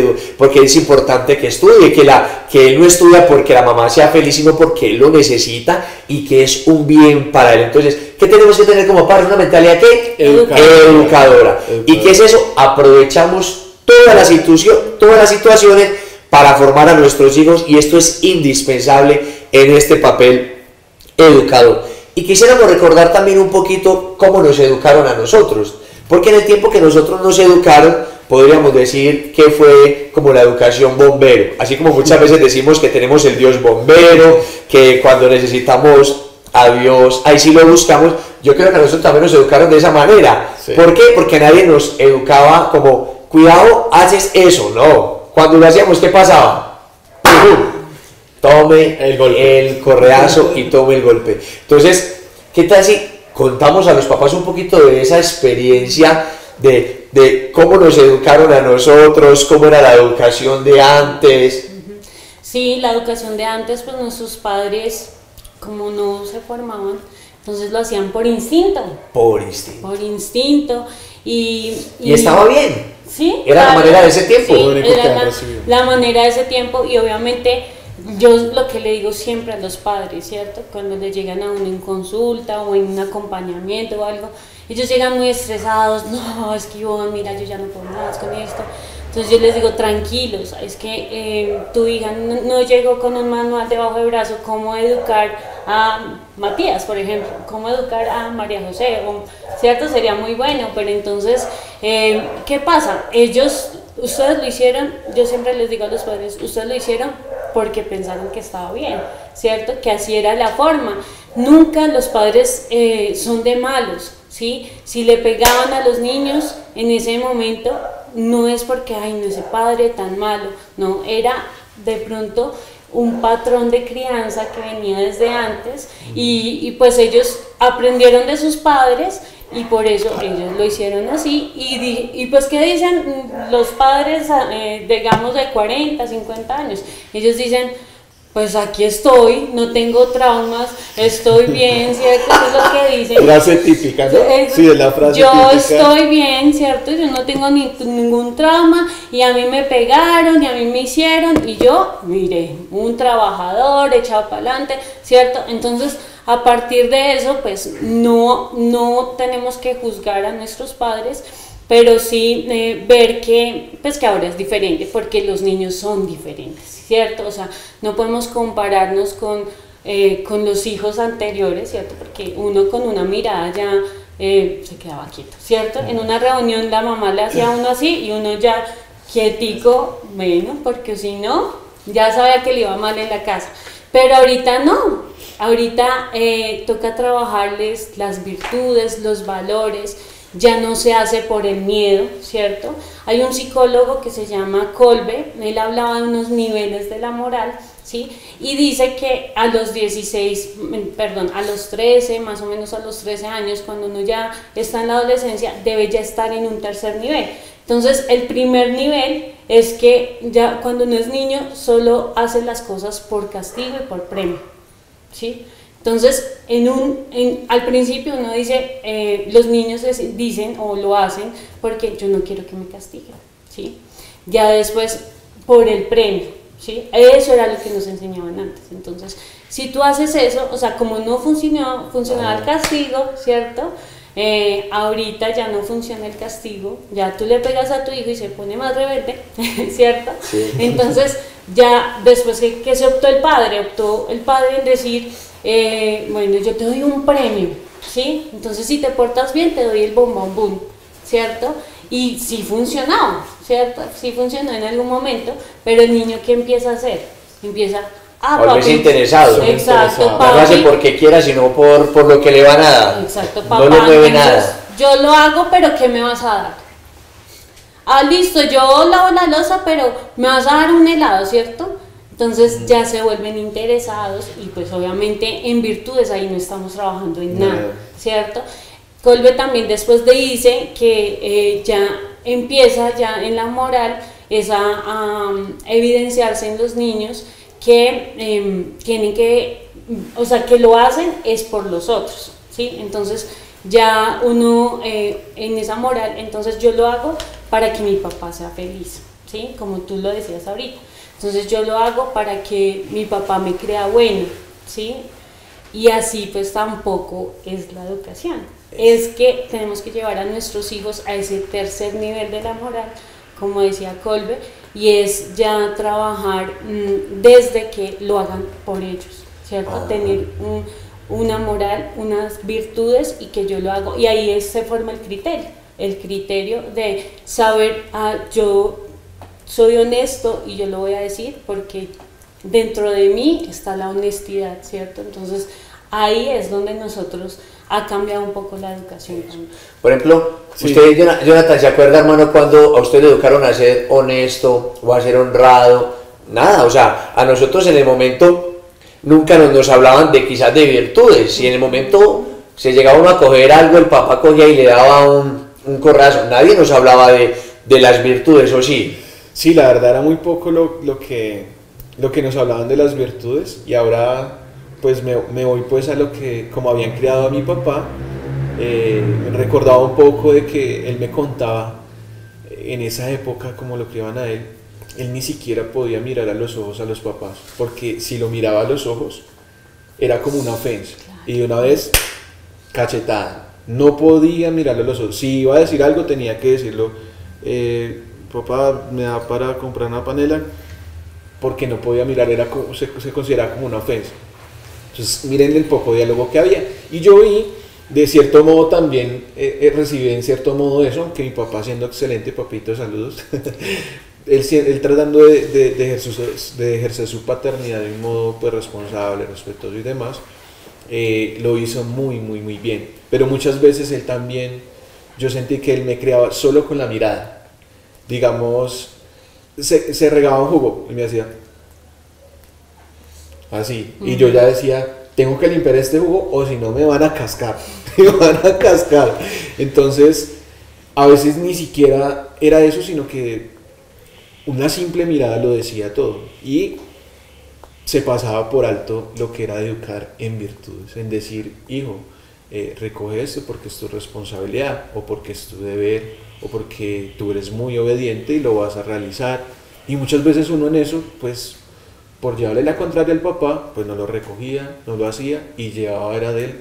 que estudie, que él no estudia porque la mamá sea feliz, sino porque él lo necesita y que es un bien para él. Entonces, ¿qué tenemos que tener como padres? Una mentalidad ¿qué? Educadora. ¿Y qué es eso? Aprovechamos todas las situaciones para formar a nuestros hijos, y esto es indispensable en este papel educador. Y quisiéramos recordar también un poquito cómo nos educaron a nosotros, porque en el tiempo que nosotros nos educaron, podríamos decir que fue como la educación bombero, así como muchas veces decimos que tenemos el Dios bombero, que cuando necesitamos a Dios, ahí sí lo buscamos. Yo creo que a nosotros también nos educaron de esa manera. Sí. ¿Por qué? Porque nadie nos educaba como, cuidado, haces eso, no. Cuando lo hacíamos, ¿qué pasaba? Tome el correazo y tome el golpe. Entonces, ¿qué tal si contamos a los papás un poquito de esa experiencia de cómo nos educaron a nosotros, cómo era la educación de antes? Sí, la educación de antes, pues nuestros padres, como no se formaban, entonces lo hacían por instinto. Por instinto. Y estaba bien. Sí, era la manera de ese tiempo. Sí, era la manera de ese tiempo, y obviamente yo lo que le digo siempre a los padres, ¿cierto? Cuando les llegan a uno en consulta o en un acompañamiento o algo, ellos llegan muy estresados, no, es que Ivonne, mira, yo ya no puedo más con esto. Entonces yo les digo, tranquilos, es que tu hija no llegó con un manual debajo del brazo, cómo educar a Matías, por ejemplo, cómo educar a María José, ¿cierto? Sería muy bueno, pero entonces, ¿qué pasa? Ustedes lo hicieron, yo siempre les digo a los padres, ustedes lo hicieron porque pensaron que estaba bien, ¿cierto? Que así era la forma. Nunca los padres son de malos, ¿sí? Si le pegaban a los niños en ese momento, no es porque, ay, no, ese padre tan malo, no, era de pronto un patrón de crianza que venía desde antes, y pues ellos aprendieron de sus padres, y por eso ellos lo hicieron así. Y pues, ¿qué dicen los padres, digamos, de 40, 50 años? Ellos dicen, pues aquí estoy, no tengo traumas, estoy bien, ¿cierto? Eso es lo que dicen. Frase típica, ¿no? Sí, es la frase típica. Yo estoy bien, ¿cierto? Yo no tengo ningún trauma, y a mí me pegaron, y a mí me hicieron, y yo, mire, un trabajador, echado para adelante, ¿cierto? Entonces, a partir de eso, pues, no tenemos que juzgar a nuestros padres, pero sí ver que, pues que ahora es diferente, porque los niños son diferentes, ¿cierto? O sea, no podemos compararnos con los hijos anteriores, ¿cierto? Porque uno con una mirada ya se quedaba quieto, ¿cierto? En una reunión la mamá le hacía a uno así y uno ya quietico, bueno, porque si no, ya sabía que le iba mal en la casa. Pero ahorita no, ahorita toca trabajarles las virtudes, los valores, ya no se hace por el miedo, ¿cierto? Hay un psicólogo que se llama Kolbe, él hablaba de unos niveles de la moral, ¿sí? Y dice que a los 13, más o menos a los 13 años, cuando uno ya está en la adolescencia, debe ya estar en un tercer nivel. Entonces, el primer nivel es que ya cuando uno es niño solo hace las cosas por castigo y por premio, ¿sí? Entonces, al principio uno dice, los niños dicen o lo hacen porque yo no quiero que me castiguen, ¿sí? Ya después, por el premio, ¿sí? Eso era lo que nos enseñaban antes. Entonces, si tú haces eso, o sea, como no funcionaba el castigo, ¿cierto? Ahorita ya no funciona el castigo, ya tú le pegas a tu hijo y se pone más rebelde, ¿cierto? Sí. Entonces, ya después que se optó el padre en decir, bueno, yo te doy un premio, ¿sí? Entonces, si te portas bien, te doy el bombón boom, ¿cierto? Y sí funcionaba, ¿cierto? Sí funcionó en algún momento, pero el niño, ¿qué empieza a hacer? Empieza a volverse interesado. Exacto, no lo hace porque quiera, sino por lo que le van a dar. Exacto, papá. No le mueve nada. Yo lo hago, pero ¿qué me vas a dar? Ah, listo, yo lavo la loza, pero me vas a dar un helado, ¿cierto? Entonces ya se vuelven interesados y pues obviamente en virtudes ahí no estamos trabajando en nada, ¿cierto? Kolbe también después dice que ya empieza ya en la moral es a evidenciarse en los niños que tienen que, o sea, que lo hacen es por los otros, ¿sí? Entonces ya uno en esa moral, entonces yo lo hago para que mi papá sea feliz, ¿sí? Como tú lo decías ahorita. Entonces yo lo hago para que mi papá me crea bueno, ¿sí? Y así pues tampoco es la educación. Es que tenemos que llevar a nuestros hijos a ese tercer nivel de la moral, como decía Kolbe, y es ya trabajar desde que lo hagan por ellos, ¿cierto? Tener una moral, unas virtudes y que yo lo hago. Y ahí se forma el criterio de saber, yo soy honesto y yo lo voy a decir porque dentro de mí está la honestidad, ¿cierto? Entonces ahí es donde nosotros ha cambiado un poco la educación también. Por ejemplo, usted, Jonathan, ¿se acuerda, hermano, cuando a usted le educaron a ser honesto o a ser honrado? Nada, o sea, a nosotros en el momento nunca nos hablaban de quizás de virtudes. Si en el momento se llegaba uno a coger algo, el papá cogía y le daba un corrazo. Nadie nos hablaba de las virtudes, ¿o sí? Sí, la verdad era muy poco lo que nos hablaban de las virtudes, y ahora pues me voy pues a lo que, como habían criado a mi papá, me recordaba un poco de que él me contaba en esa época, como lo criaban a él ni siquiera podía mirar a los ojos a los papás, porque si lo miraba a los ojos era como una ofensa, y de una vez cachetada, no podía mirarle a los ojos. Si iba a decir algo tenía que decirlo, papá, me da para comprar una panela, porque no podía mirar, se consideraba como una ofensa. Entonces miren el poco diálogo que había, y yo vi, de cierto modo también recibí en cierto modo eso, que mi papá, siendo excelente, papito, saludos, él tratando de ejercer su paternidad de un modo pues responsable, respetuoso y demás, lo hizo muy muy bien, pero muchas veces él también, yo sentí que él me creaba solo con la mirada. Digamos, se regaba un jugo y me hacía así, y yo ya decía, tengo que limpiar este jugo o si no me van a cascar, Entonces, a veces ni siquiera era eso, sino que una simple mirada lo decía todo, y se pasaba por alto lo que era educar en virtudes, en decir, hijo, recoge esto porque es tu responsabilidad, o porque es tu deber, o porque tú eres muy obediente y lo vas a realizar. Y muchas veces uno en eso, pues por llevarle la contraria al papá, pues no lo recogía, no lo hacía, y llevaba era de él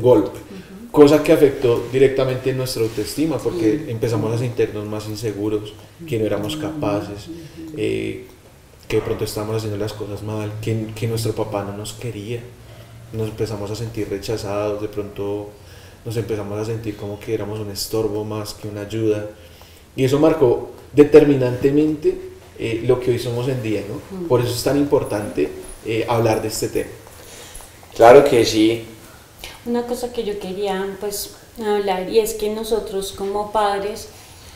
golpe. Cosa que afectó directamente nuestra autoestima, porque empezamos a sentirnos más inseguros, que no éramos capaces, que de pronto estábamos haciendo las cosas mal, que nuestro papá no nos quería, nos empezamos a sentir rechazados, de pronto nos empezamos a sentir como que éramos un estorbo más que una ayuda, y eso marcó determinantemente lo que hoy somos en día, ¿no? Por eso es tan importante hablar de este tema. Claro que sí. Una cosa que yo quería pues hablar, y es que nosotros como padres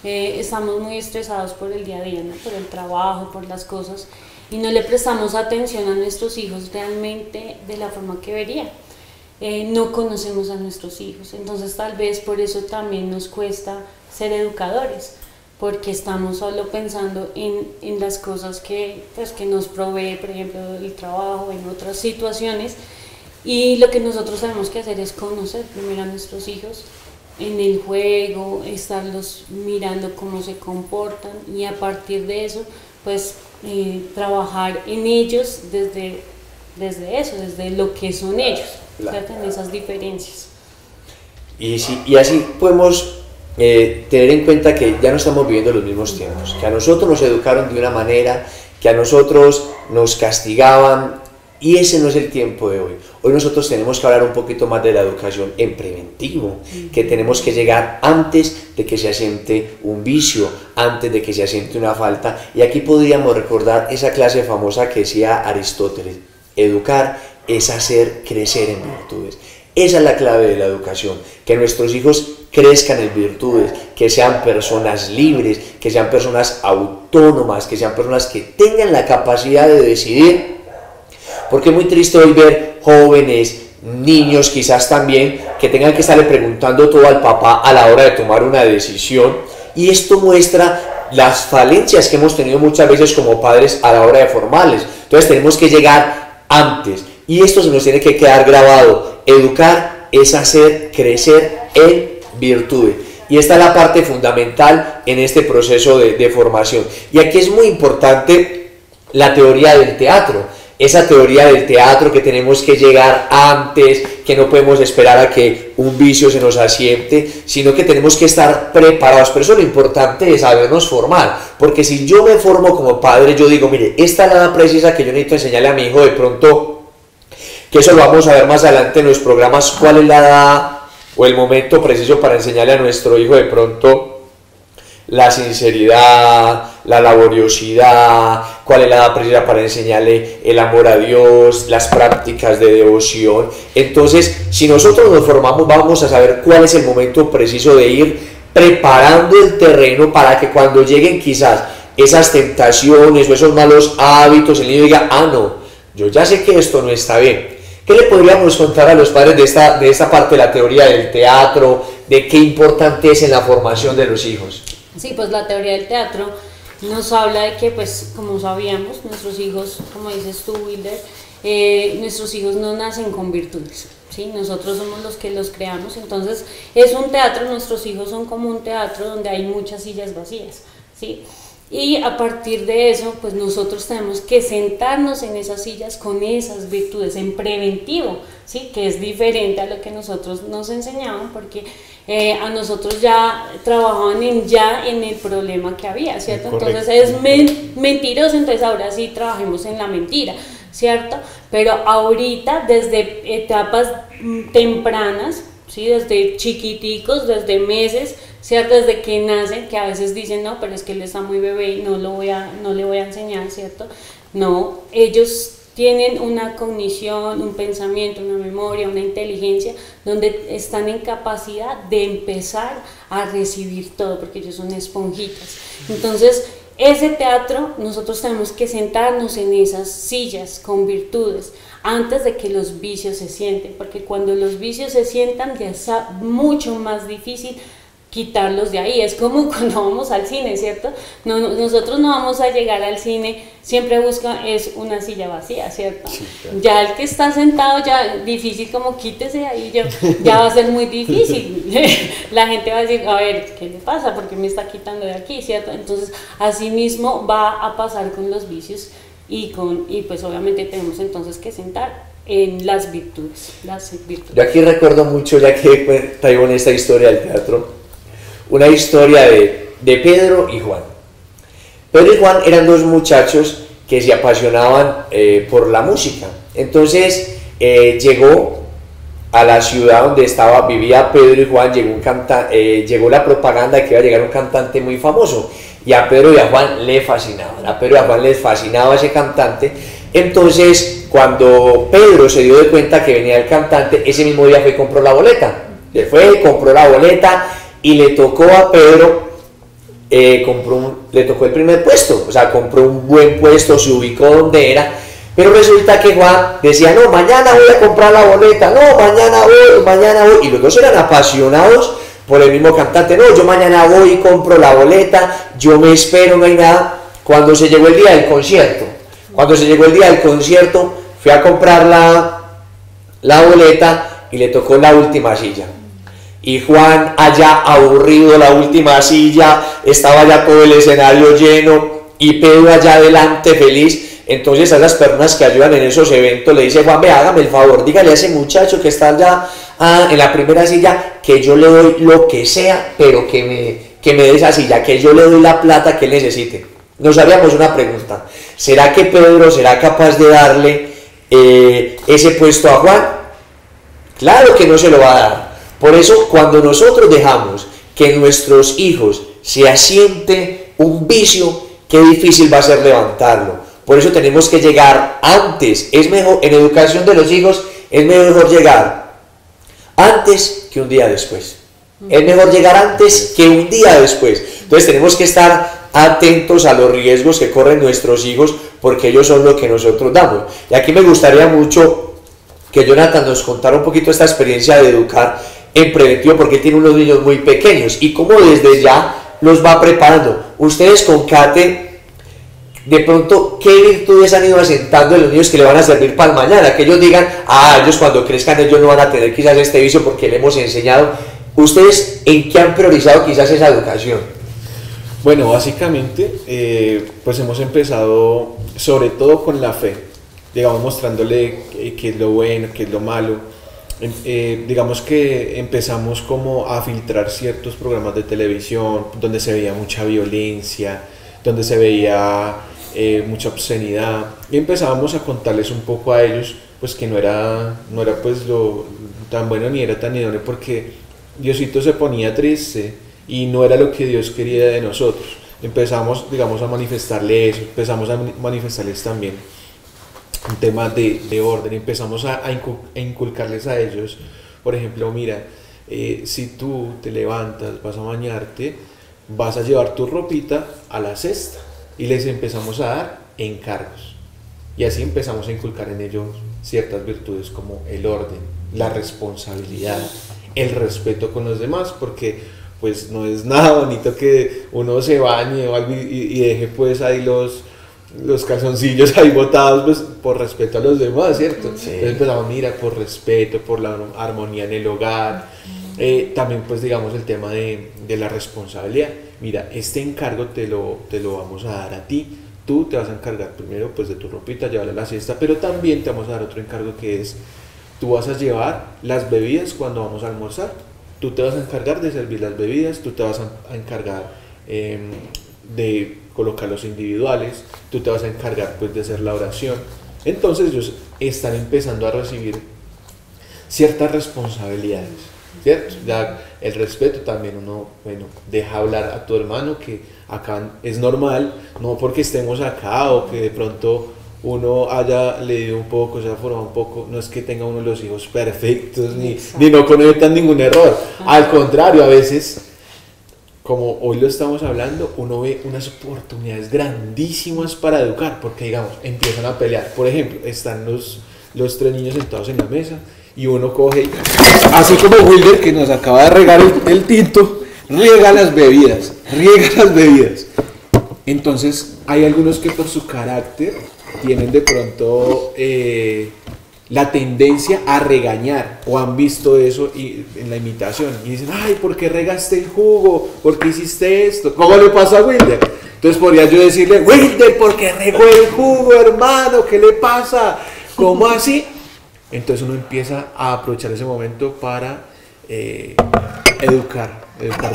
estamos muy estresados por el día a día, ¿no? Por el trabajo, por las cosas, y no le prestamos atención a nuestros hijos realmente de la forma que debería. No conocemos a nuestros hijos, entonces tal vez por eso también nos cuesta ser educadores, porque estamos solo pensando en las cosas que nos provee, por ejemplo, el trabajo, en otras situaciones. Y lo que nosotros tenemos que hacer es conocer primero a nuestros hijos en el juego, estarlos mirando cómo se comportan, y a partir de eso, pues trabajar en ellos desde eso, desde lo que son ellos, claro. En esas diferencias. Y así podemos tener en cuenta que ya no estamos viviendo los mismos tiempos, que a nosotros nos educaron de una manera, que a nosotros nos castigaban. Y ese no es el tiempo de hoy. Hoy nosotros tenemos que hablar un poquito más de la educación en preventivo, que tenemos que llegar antes de que se asiente un vicio, antes de que se asiente una falta. Y aquí podríamos recordar esa clase famosa que decía Aristóteles: educar es hacer crecer en virtudes. Esa es la clave de la educación, que nuestros hijos crezcan en virtudes, que sean personas libres, que sean personas autónomas, que sean personas que tengan la capacidad de decidir. Porque es muy triste hoy ver jóvenes, niños quizás también, que tengan que estarle preguntando todo al papá a la hora de tomar una decisión, y esto muestra las falencias que hemos tenido muchas veces como padres a la hora de formarles. Entonces tenemos que llegar antes, y esto se nos tiene que quedar grabado: educar es hacer crecer en virtudes. Y esta es la parte fundamental en este proceso de formación. Y aquí es muy importante la teoría del teatro. Esa teoría del teatro, que tenemos que llegar antes, que no podemos esperar a que un vicio se nos asiente, sino que tenemos que estar preparados. Pero eso lo importante es sabernos formar, porque si yo me formo como padre, yo digo, mire, esta es la edad precisa que yo necesito enseñarle a mi hijo, de pronto, que eso lo vamos a ver más adelante en los programas, cuál es la edad o el momento preciso para enseñarle a nuestro hijo de pronto la sinceridad, la laboriosidad, cuál es la edad precisa para enseñarle el amor a Dios, las prácticas de devoción. Entonces, si nosotros nos formamos, vamos a saber cuál es el momento preciso de ir preparando el terreno para que cuando lleguen quizás esas tentaciones o esos malos hábitos, el niño diga: ah, no, yo ya sé que esto no está bien. ¿Qué le podríamos contar a los padres de esta parte de la teoría del teatro, de qué importante es en la formación de los hijos? Sí, pues la teoría del teatro nos habla de que, pues, como sabíamos, nuestros hijos, como dices tú, Wilder, nuestros hijos no nacen con virtudes, ¿sí? Nosotros somos los que los creamos. Entonces es un teatro, nuestros hijos son como un teatro donde hay muchas sillas vacías, ¿sí? Y a partir de eso, pues nosotros tenemos que sentarnos en esas sillas con esas virtudes, en preventivo, ¿sí? Que es diferente a lo que nosotros nos enseñaban, porque a nosotros ya trabajaban en el problema que había, ¿cierto? Correcto. Entonces es mentiroso, entonces ahora sí trabajemos en la mentira, ¿cierto? Pero ahorita, desde etapas tempranas, ¿sí? Desde chiquiticos, desde meses, ¿cierto? Desde que nacen, que a veces dicen, no, pero es que él está muy bebé y no le voy a enseñar, ¿cierto? No, ellos tienen una cognición, un pensamiento, una memoria, una inteligencia, donde están en capacidad de empezar a recibir todo, porque ellos son esponjitas. Entonces, ese teatro, nosotros tenemos que sentarnos en esas sillas con virtudes, antes de que los vicios se sienten, porque cuando los vicios se sientan ya es mucho más difícil quitarlos de ahí. Es como cuando vamos al cine, ¿cierto? Nosotros no vamos a llegar al cine, siempre es una silla vacía, ¿cierto? Sí, claro. Ya el que está sentado, ya difícil, como quítese ahí, ya va a ser muy difícil. La gente va a decir, a ver, ¿qué le pasa? ¿Por qué me está quitando de aquí? ¿Cierto? Entonces, así mismo va a pasar con los vicios, y pues obviamente tenemos entonces que sentar en las virtudes. Yo aquí recuerdo mucho, ya que traigo en esta historia del teatro, una historia de Pedro y Juan. Pedro y Juan eran dos muchachos que se apasionaban por la música. Entonces llegó a la ciudad donde vivía Pedro y Juan, llegó la propaganda de que iba a llegar un cantante muy famoso, y a Pedro y a Juan les fascinaba ese cantante. Entonces cuando Pedro se dio de cuenta que venía el cantante, ese mismo día fue y compró la boleta. Compró la boleta y le tocó a Pedro, le tocó el primer puesto, o sea, compró un buen puesto, se ubicó donde era. Pero resulta que Juan decía, no, mañana voy a comprar la boleta, no, mañana voy, y los dos eran apasionados por el mismo cantante. No, yo mañana voy y compro la boleta, yo me espero, no hay nada. Cuando se llegó el día del concierto, fui a comprar la boleta y le tocó la última silla. Y Juan, allá aburrido, la última silla, estaba ya todo el escenario lleno, y Pedro allá adelante feliz. Entonces a las personas que ayudan en esos eventos le dice, Juan, hágame el favor, dígale a ese muchacho que está allá en la primera silla que yo le doy lo que sea, pero que me dé esa silla, que yo le doy la plata que él necesite. Nos haríamos una pregunta: ¿será que Pedro será capaz de darle ese puesto a Juan? Claro que no se lo va a dar. Por eso, cuando nosotros dejamos que nuestros hijos se asiente un vicio, qué difícil va a ser levantarlo. Por eso tenemos que llegar antes. Es mejor, en educación de los hijos, es mejor llegar antes que un día después. Es mejor llegar antes que un día después. Entonces tenemos que estar atentos a los riesgos que corren nuestros hijos, porque ellos son lo que nosotros damos. Y aquí me gustaría mucho que Jonathan nos contara un poquito esta experiencia de educar en preventivo, porque tiene unos niños muy pequeños y cómo desde ya los va preparando. Ustedes con Kate, de pronto, ¿qué virtudes han ido asentando en los niños que le van a servir para el mañana? Que ellos digan, ellos cuando crezcan ellos no van a tener quizás este vicio porque le hemos enseñado. ¿Ustedes en qué han priorizado quizás esa educación? Bueno, básicamente, pues hemos empezado sobre todo con la fe, digamos, mostrándole qué es lo bueno, qué es lo malo. Digamos que empezamos como a filtrar ciertos programas de televisión donde se veía mucha violencia, donde se veía mucha obscenidad, y empezábamos a contarles un poco a ellos pues que no era pues lo tan bueno ni era tan idóneo, porque Diosito se ponía triste y no era lo que Dios quería de nosotros. Empezamos, digamos, a manifestarle eso, empezamos a manifestarles también un tema de orden, empezamos a inculcarles a ellos, por ejemplo, mira, si tú te levantas, vas a bañarte, vas a llevar tu ropita a la cesta, y les empezamos a dar encargos, y así empezamos a inculcar en ellos ciertas virtudes como el orden, la responsabilidad, el respeto con los demás, porque pues no es nada bonito que uno se bañe o algo y deje pues ahí los calzoncillos ahí botados, pues por respeto a los demás, ¿cierto? Sí. Entonces empezamos, mira, por respeto, por la armonía en el hogar. También pues digamos el tema de la responsabilidad. Mira, este encargo te lo vamos a dar a ti. Tú te vas a encargar primero pues de tu ropita, llevarla a la siesta, pero también te vamos a dar otro encargo, que es, tú vas a llevar las bebidas cuando vamos a almorzar. Tú te vas a encargar de servir las bebidas, tú te vas a encargar de colocar los individuales, tú te vas a encargar pues de hacer la oración. Entonces ellos están empezando a recibir ciertas responsabilidades, ¿cierto? Ya el respeto también, uno, bueno, deja hablar a tu hermano, que acá es normal, no porque estemos acá o que de pronto uno haya leído un poco, se ha formado un poco, no es que tenga uno los hijos perfectos ni no cometan ningún error. Al contrario, a veces, como hoy lo estamos hablando, uno ve unas oportunidades grandísimas para educar, porque digamos, empiezan a pelear. Por ejemplo, están los tres niños sentados en la mesa y uno coge, así como Wilder, que nos acaba de regar el tinto, riega las bebidas. Entonces hay algunos que por su carácter tienen de pronto la tendencia a regañar, o han visto eso en la imitación y dicen, ay, ¿por qué regaste el jugo? ¿Por qué hiciste esto? ¿Cómo le pasa a Wilder? Entonces podría yo decirle, Wilder, ¿por qué regó el jugo, hermano? ¿Qué le pasa? ¿Cómo así? Entonces uno empieza a aprovechar ese momento para educar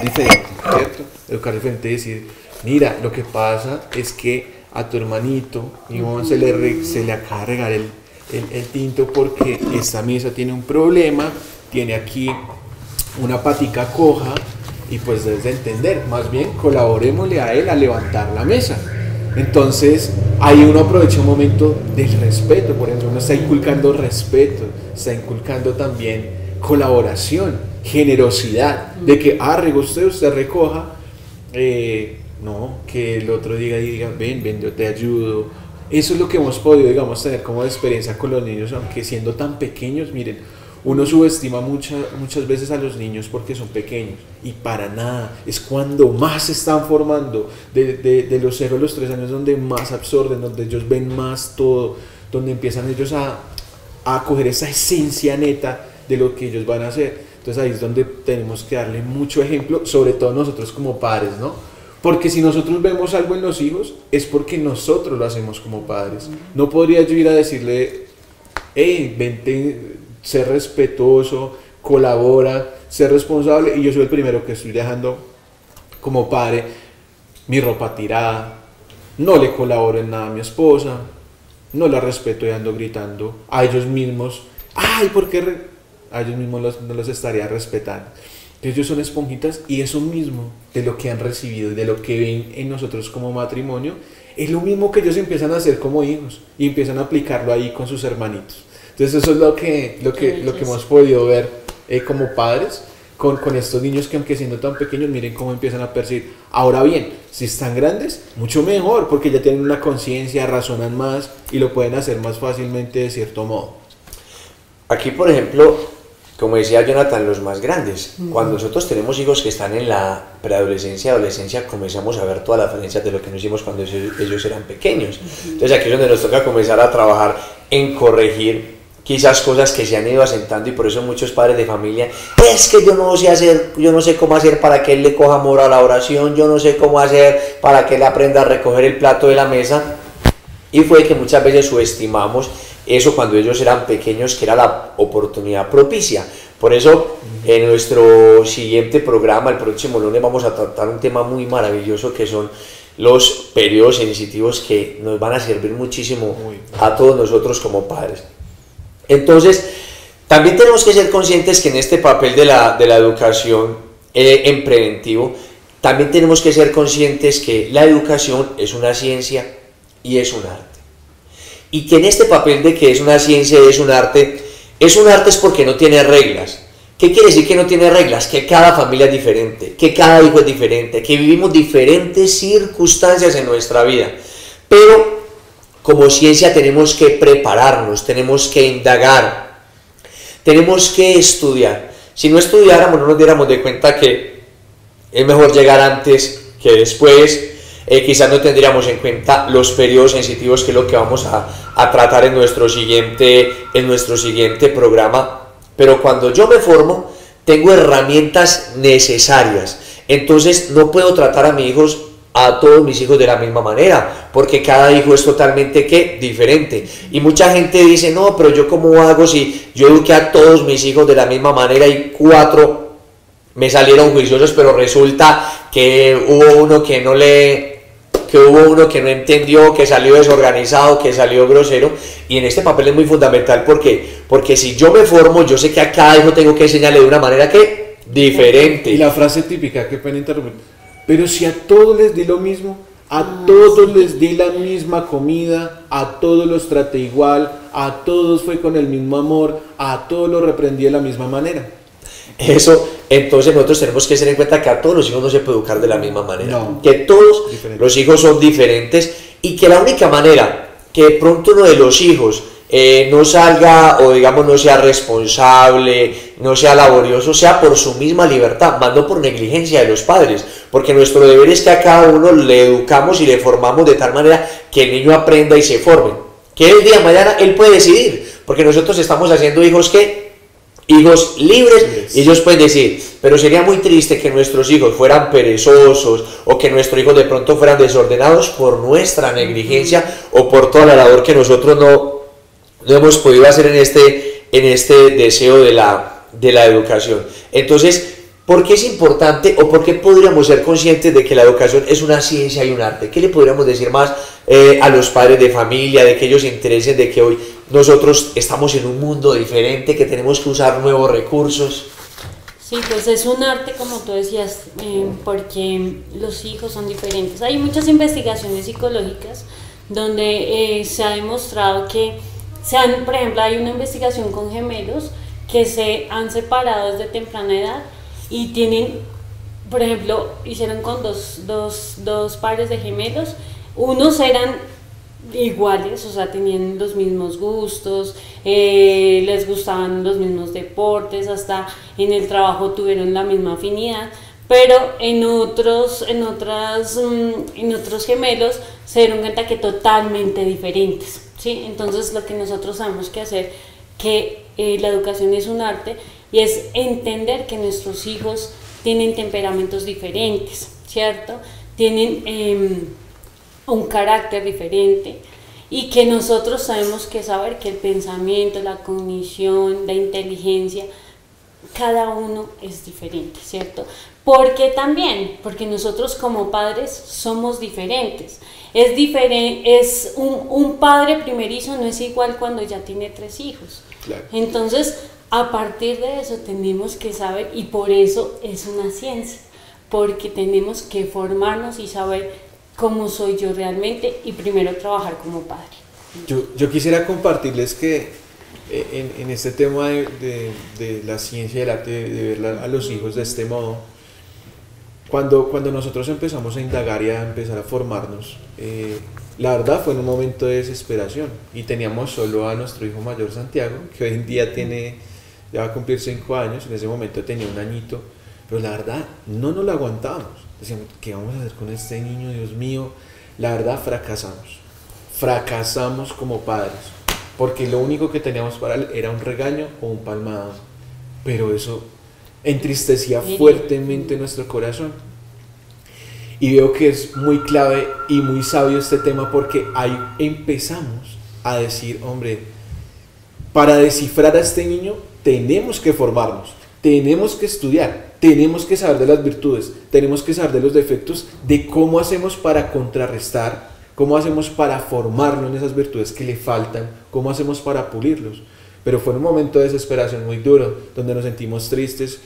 diferente, ¿cierto? Educar diferente y decir, mira, lo que pasa es que a tu hermanito Iván se le acaba de regar el tinto porque esta mesa tiene un problema, tiene aquí una patica coja y pues debes de entender, más bien colaborémosle a él a levantar la mesa. Entonces ahí uno aprovecha un momento del respeto, por ejemplo, uno está inculcando respeto, está inculcando también colaboración, generosidad, de que rego usted recoja, no, que el otro diga ven, yo te ayudo. Eso es lo que hemos podido, digamos, tener como experiencia con los niños, aunque siendo tan pequeños, miren, uno subestima muchas veces a los niños porque son pequeños, y para nada, es cuando más se están formando, de los 0 a los 3 años, donde más absorben, donde ellos ven más todo, donde empiezan ellos a coger esa esencia neta de lo que ellos van a hacer. Entonces ahí es donde tenemos que darle mucho ejemplo, sobre todo nosotros como padres, ¿no? Porque si nosotros vemos algo en los hijos, es porque nosotros lo hacemos como padres. No podría yo ir a decirle, hey, vente, ser respetuoso, colabora, ser responsable, y yo soy el primero que estoy dejando como padre mi ropa tirada, no le colaboro en nada a mi esposa, no la respeto y ando gritando a ellos mismos, ay, ¿por qué? A ellos mismos no los estaría respetando. Ellos son esponjitas, y eso mismo de lo que han recibido y de lo que ven en nosotros como matrimonio es lo mismo que ellos empiezan a hacer como hijos y empiezan a aplicarlo ahí con sus hermanitos. Entonces eso es lo que hemos podido ver como padres con estos niños, que aunque siendo tan pequeños, miren cómo empiezan a percibir. Ahora bien, si están grandes, mucho mejor, porque ya tienen una conciencia, razonan más y lo pueden hacer más fácilmente de cierto modo. Aquí, por ejemplo, como decía Jonathan, los más grandes, cuando nosotros tenemos hijos que están en la preadolescencia, adolescencia, comenzamos a ver todas las diferencias de lo que nos hicimos cuando ellos eran pequeños. Entonces aquí es donde nos toca comenzar a trabajar en corregir quizás cosas que se han ido asentando, y por eso muchos padres de familia, es que yo no sé cómo hacer para que él le coja amor a la oración, yo no sé cómo hacer para que él aprenda a recoger el plato de la mesa, y fue que muchas veces subestimamos eso cuando ellos eran pequeños, que era la oportunidad propicia. Por eso en nuestro siguiente programa, el próximo lunes, vamos a tratar un tema muy maravilloso, que son los periodos sensitivos, que nos van a servir muchísimo a todos nosotros como padres. Entonces, también tenemos que ser conscientes que en este papel de la educación en preventivo, también tenemos que ser conscientes que la educación es una ciencia y es un arte. Y que en este papel de que es una ciencia y es un arte es porque no tiene reglas. ¿Qué quiere decir que no tiene reglas? Que cada familia es diferente, que cada hijo es diferente, que vivimos diferentes circunstancias en nuestra vida. Pero como ciencia tenemos que prepararnos, tenemos que indagar, tenemos que estudiar. Si no estudiáramos, no nos diéramos de cuenta que es mejor llegar antes que después. Quizás no tendríamos en cuenta los periodos sensitivos, que es lo que vamos a tratar en nuestro siguiente programa. Pero cuando yo me formo, tengo herramientas necesarias. Entonces no puedo tratar a todos mis hijos de la misma manera, porque cada hijo es totalmente diferente. Y mucha gente dice, no, pero yo cómo hago si yo eduqué a todos mis hijos de la misma manera y 4 me salieron juiciosos, pero resulta que hubo uno que no entendió, que salió desorganizado, que salió grosero. Y en este papel es muy fundamental, porque si yo me formo, yo sé que a cada hijo tengo que enseñarle de una manera diferente. Y la frase típica, qué pena interrumpir, pero si a todos les di lo mismo, a todos les di la misma comida, a todos los traté igual, a todos fue con el mismo amor, a todos los reprendí de la misma manera. Eso, entonces nosotros tenemos que tener en cuenta que a todos los hijos no se puede educar de la misma manera, no, que todos diferente. Los hijos son diferentes, y que la única manera que de pronto uno de los hijos no salga, o digamos no sea responsable, no sea laborioso, sea por su misma libertad, más no por negligencia de los padres, porque nuestro deber es que a cada uno le educamos y le formamos de tal manera que el niño aprenda y se forme, que el día de mañana él puede decidir, porque nosotros estamos haciendo hijos libres, y ellos pueden decir, pero sería muy triste que nuestros hijos fueran perezosos, o que nuestros hijos de pronto fueran desordenados por nuestra negligencia, o por toda la labor que nosotros no hemos podido hacer en este deseo de la educación. Entonces, ¿por qué es importante o por qué podríamos ser conscientes de que la educación es una ciencia y un arte? ¿Qué le podríamos decir más a los padres de familia, de que ellos se interesen de que hoy nosotros estamos en un mundo diferente, que tenemos que usar nuevos recursos? Sí, pues es un arte, como tú decías, porque los hijos son diferentes. Hay muchas investigaciones psicológicas donde se ha demostrado que, por ejemplo, hay una investigación con gemelos que se han separado desde temprana edad y tienen, por ejemplo, hicieron con dos pares de gemelos, unos eran iguales, o sea, tenían los mismos gustos, les gustaban los mismos deportes, hasta en el trabajo tuvieron la misma afinidad, pero en otros gemelos se dieron cuenta que totalmente diferentes, ¿sí? Entonces lo que nosotros tenemos que hacer, que la educación es un arte, y es entender que nuestros hijos tienen temperamentos diferentes, ¿cierto? Tienen un carácter diferente, y que nosotros tenemos que saber que el pensamiento, la cognición, la inteligencia, cada uno es diferente, ¿cierto? Porque nosotros como padres somos diferentes. Un padre primerizo no es igual cuando ya tiene 3 hijos. Claro. Entonces, a partir de eso tenemos que saber, y por eso es una ciencia, porque tenemos que formarnos y saber cómo soy yo realmente, y primero trabajar como padre. Yo quisiera compartirles que en este tema de la ciencia y el arte, de ver a los hijos de este modo, cuando nosotros empezamos a indagar y a empezar a formarnos, la verdad fue en un momento de desesperación, y teníamos solo a nuestro hijo mayor Santiago, que hoy en día ya va a cumplir 5 años, en ese momento tenía 1 añito, pero la verdad no nos lo aguantábamos. Decíamos, ¿qué vamos a hacer con este niño? Dios mío. La verdad, fracasamos como padres, porque lo único que teníamos para él era un regaño o un palmado, pero eso entristecía fuertemente nuestro corazón. Y veo que es muy clave y muy sabio este tema, porque ahí empezamos a decir, hombre, para descifrar a este niño tenemos que formarnos, tenemos que estudiar, tenemos que saber de las virtudes, tenemos que saber de los defectos, de cómo hacemos para contrarrestar, cómo hacemos para formarlo en esas virtudes que le faltan, cómo hacemos para pulirlos. Pero fue un momento de desesperación muy duro, donde nos sentimos tristes,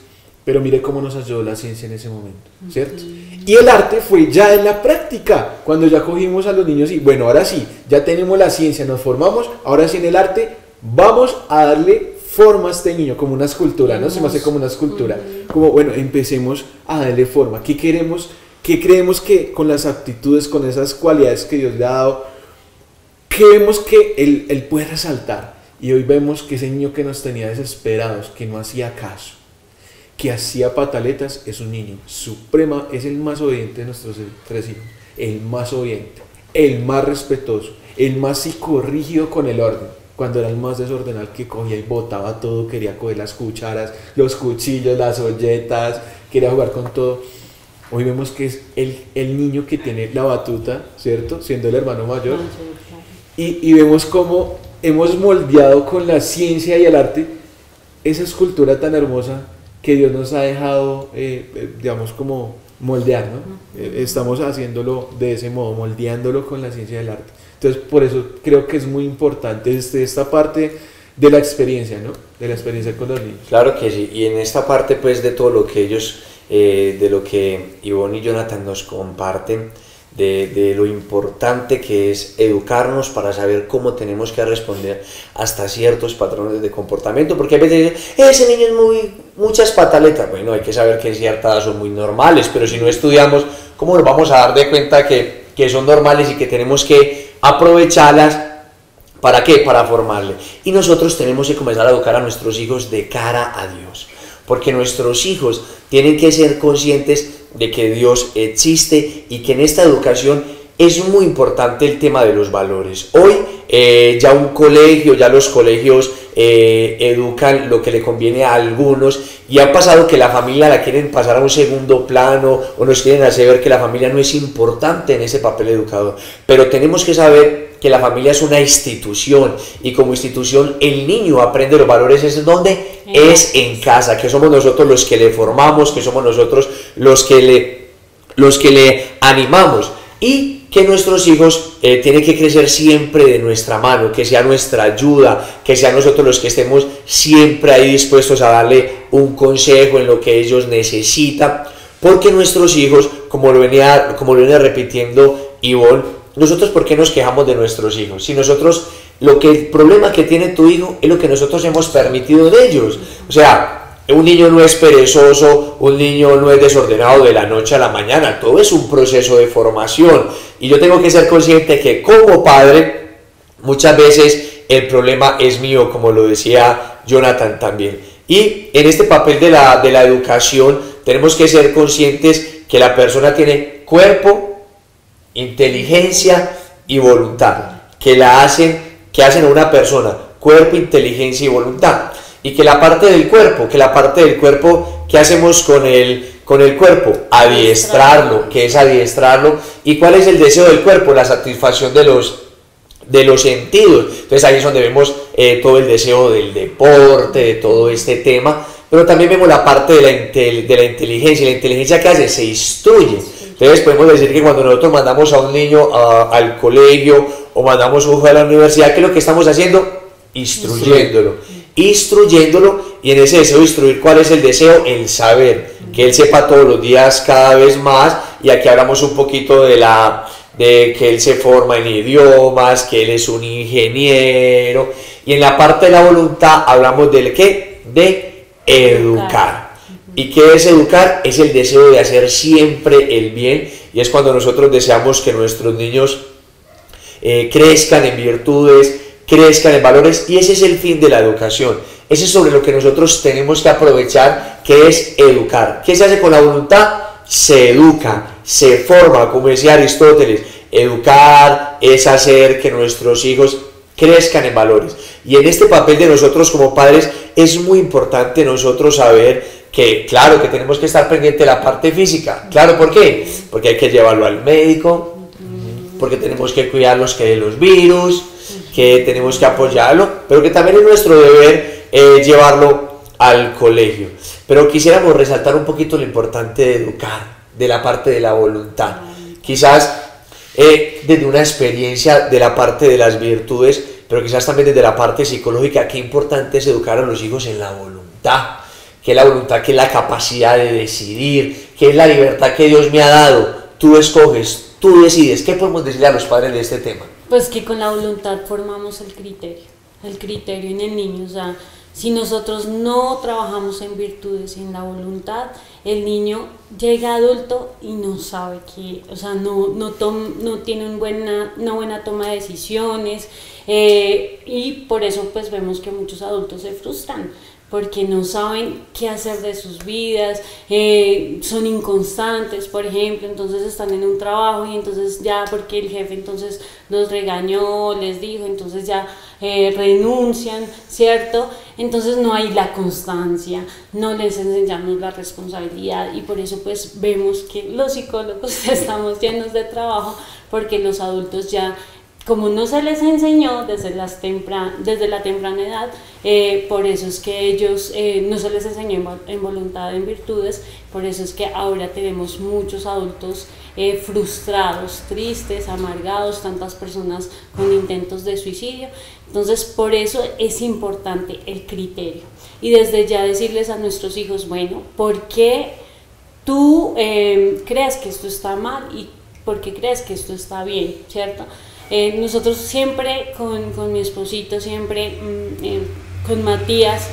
pero mire cómo nos ayudó la ciencia en ese momento, ¿cierto? Y el arte fue ya en la práctica, cuando ya cogimos a los niños y bueno, ahora sí, ya tenemos la ciencia, nos formamos, ahora sí en el arte vamos a darle forma a este niño, como una escultura, ¿no? Se me hace como una escultura, como bueno, empecemos a darle forma. ¿Qué queremos? ¿Qué creemos que con las aptitudes, con esas cualidades que Dios le ha dado, qué vemos que él puede resaltar? Y hoy vemos que ese niño que nos tenía desesperados, que no hacía caso, que hacía pataletas, es un niño suprema, es el más obediente de nuestros 3 hijos, el más obediente, el más respetuoso, el más psicorrígido con el orden. Cuando era el más desordenado, que cogía y botaba todo, quería coger las cucharas, los cuchillos, las olletas, quería jugar con todo. Hoy vemos que es el niño que tiene la batuta, ¿cierto? Siendo el hermano mayor. Y vemos cómo hemos moldeado con la ciencia y el arte esa escultura tan hermosa que Dios nos ha dejado, digamos, como moldear, ¿no? Estamos haciéndolo de ese modo, moldeándolo con la ciencia y el arte. Entonces, por eso creo que es muy importante esta parte de la experiencia, ¿no? De la experiencia con los niños. Claro que sí, y en esta parte, pues, de todo lo que ellos, de lo que Ivonne y Jonathan nos comparten, de lo importante que es educarnos para saber cómo tenemos que responder hasta ciertos patrones de comportamiento, porque a veces dicen, ese niño es muchas pataletas. Bueno, hay que saber que en cierta edad son muy normales, pero si no estudiamos, ¿cómo nos vamos a dar de cuenta que son normales y que tenemos que aprovecharlas? ¿Para qué? Para formarle. Y nosotros tenemos que comenzar a educar a nuestros hijos de cara a Dios, porque nuestros hijos tienen que ser conscientes de que Dios existe y que en esta educación es muy importante el tema de los valores. Hoy ya los colegios educan lo que le conviene a algunos, y ha pasado que la familia la quieren pasar a un segundo plano, o nos quieren hacer ver que la familia no es importante en ese papel educador. Pero tenemos que saber que la familia es una institución y como institución el niño aprende los valores, ¿es donde? Es en casa, que somos nosotros los que le formamos, que somos nosotros los que le animamos, y que nuestros hijos tienen que crecer siempre de nuestra mano, que sea nuestra ayuda, que sean nosotros los que estemos siempre ahí dispuestos a darle un consejo en lo que ellos necesitan, porque nuestros hijos, como lo venía repitiendo Ivonne, nosotros ¿por qué nos quejamos de nuestros hijos? Si nosotros, el problema que tiene tu hijo es lo que nosotros hemos permitido de ellos, o sea, un niño no es perezoso, un niño no es desordenado de la noche a la mañana, todo es un proceso de formación y yo tengo que ser consciente que como padre muchas veces el problema es mío, como lo decía Jonathan también. Y en este papel de la educación tenemos que ser conscientes que la persona tiene cuerpo, inteligencia y voluntad, que hacen a una persona, cuerpo, inteligencia y voluntad. Y que la parte del cuerpo, ¿qué hacemos con el cuerpo? Adiestrarlo, ¿qué es adiestrarlo? ¿Y cuál es el deseo del cuerpo? La satisfacción de los sentidos. Entonces ahí es donde vemos todo el deseo del deporte, de todo este tema, pero también vemos la parte de la inteligencia. ¿La inteligencia qué hace? Se instruye. Entonces podemos decir que cuando nosotros mandamos a un niño al colegio o mandamos a un hijo a la universidad, ¿qué es lo que estamos haciendo? Instruyéndolo, y en ese deseo de instruir, ¿cuál es el deseo? El saber, que él sepa todos los días cada vez más, y aquí hablamos un poquito de que él se forma en idiomas, que él es un ingeniero, y en la parte de la voluntad hablamos del ¿qué? De educar. ¿Y qué es educar? Es el deseo de hacer siempre el bien, y es cuando nosotros deseamos que nuestros niños crezcan en virtudes, crezcan en valores, y ese es el fin de la educación. Ese es sobre lo que nosotros tenemos que aprovechar, que es educar. ¿Qué se hace con la voluntad? Se educa, se forma, como decía Aristóteles. Educar es hacer que nuestros hijos crezcan en valores. Y en este papel de nosotros como padres es muy importante nosotros saber que, claro, que tenemos que estar pendiente de la parte física. Claro, ¿por qué? Porque hay que llevarlo al médico, porque tenemos que cuidarlos de los virus, que tenemos que apoyarlo, pero que también es nuestro deber llevarlo al colegio. Pero quisiéramos resaltar un poquito lo importante de educar, de la parte de la voluntad. Quizás desde una experiencia de la parte de las virtudes, pero quizás también desde la parte psicológica, qué importante es educar a los hijos en la voluntad. Que es la voluntad, que es la capacidad de decidir, que es la libertad que Dios me ha dado. Tú escoges, tú decides. ¿Qué podemos decirle a los padres de este tema? Pues que con la voluntad formamos el criterio en el niño. O sea, si nosotros no trabajamos en virtudes y en la voluntad, el niño llega adulto y no sabe qué, o sea, no tiene una buena toma de decisiones, y por eso pues vemos que muchos adultos se frustran, porque no saben qué hacer de sus vidas, son inconstantes, por ejemplo, entonces están en un trabajo y entonces ya porque el jefe entonces los regañó, les dijo, entonces ya renuncian, ¿cierto? Entonces no hay la constancia, no les enseñamos la responsabilidad, y por eso pues vemos que los psicólogos estamos llenos de trabajo, porque los adultos ya, como no se les enseñó desde la temprana edad, por eso es que ellos no se les enseñó en voluntad, en virtudes, por eso es que ahora tenemos muchos adultos frustrados, tristes, amargados, tantas personas con intentos de suicidio. Entonces por eso es importante el criterio, y desde ya decirles a nuestros hijos, bueno, ¿por qué tú crees que esto está mal y por qué crees que esto está bien? ¿Cierto? Nosotros siempre con mi esposito, siempre con Matías,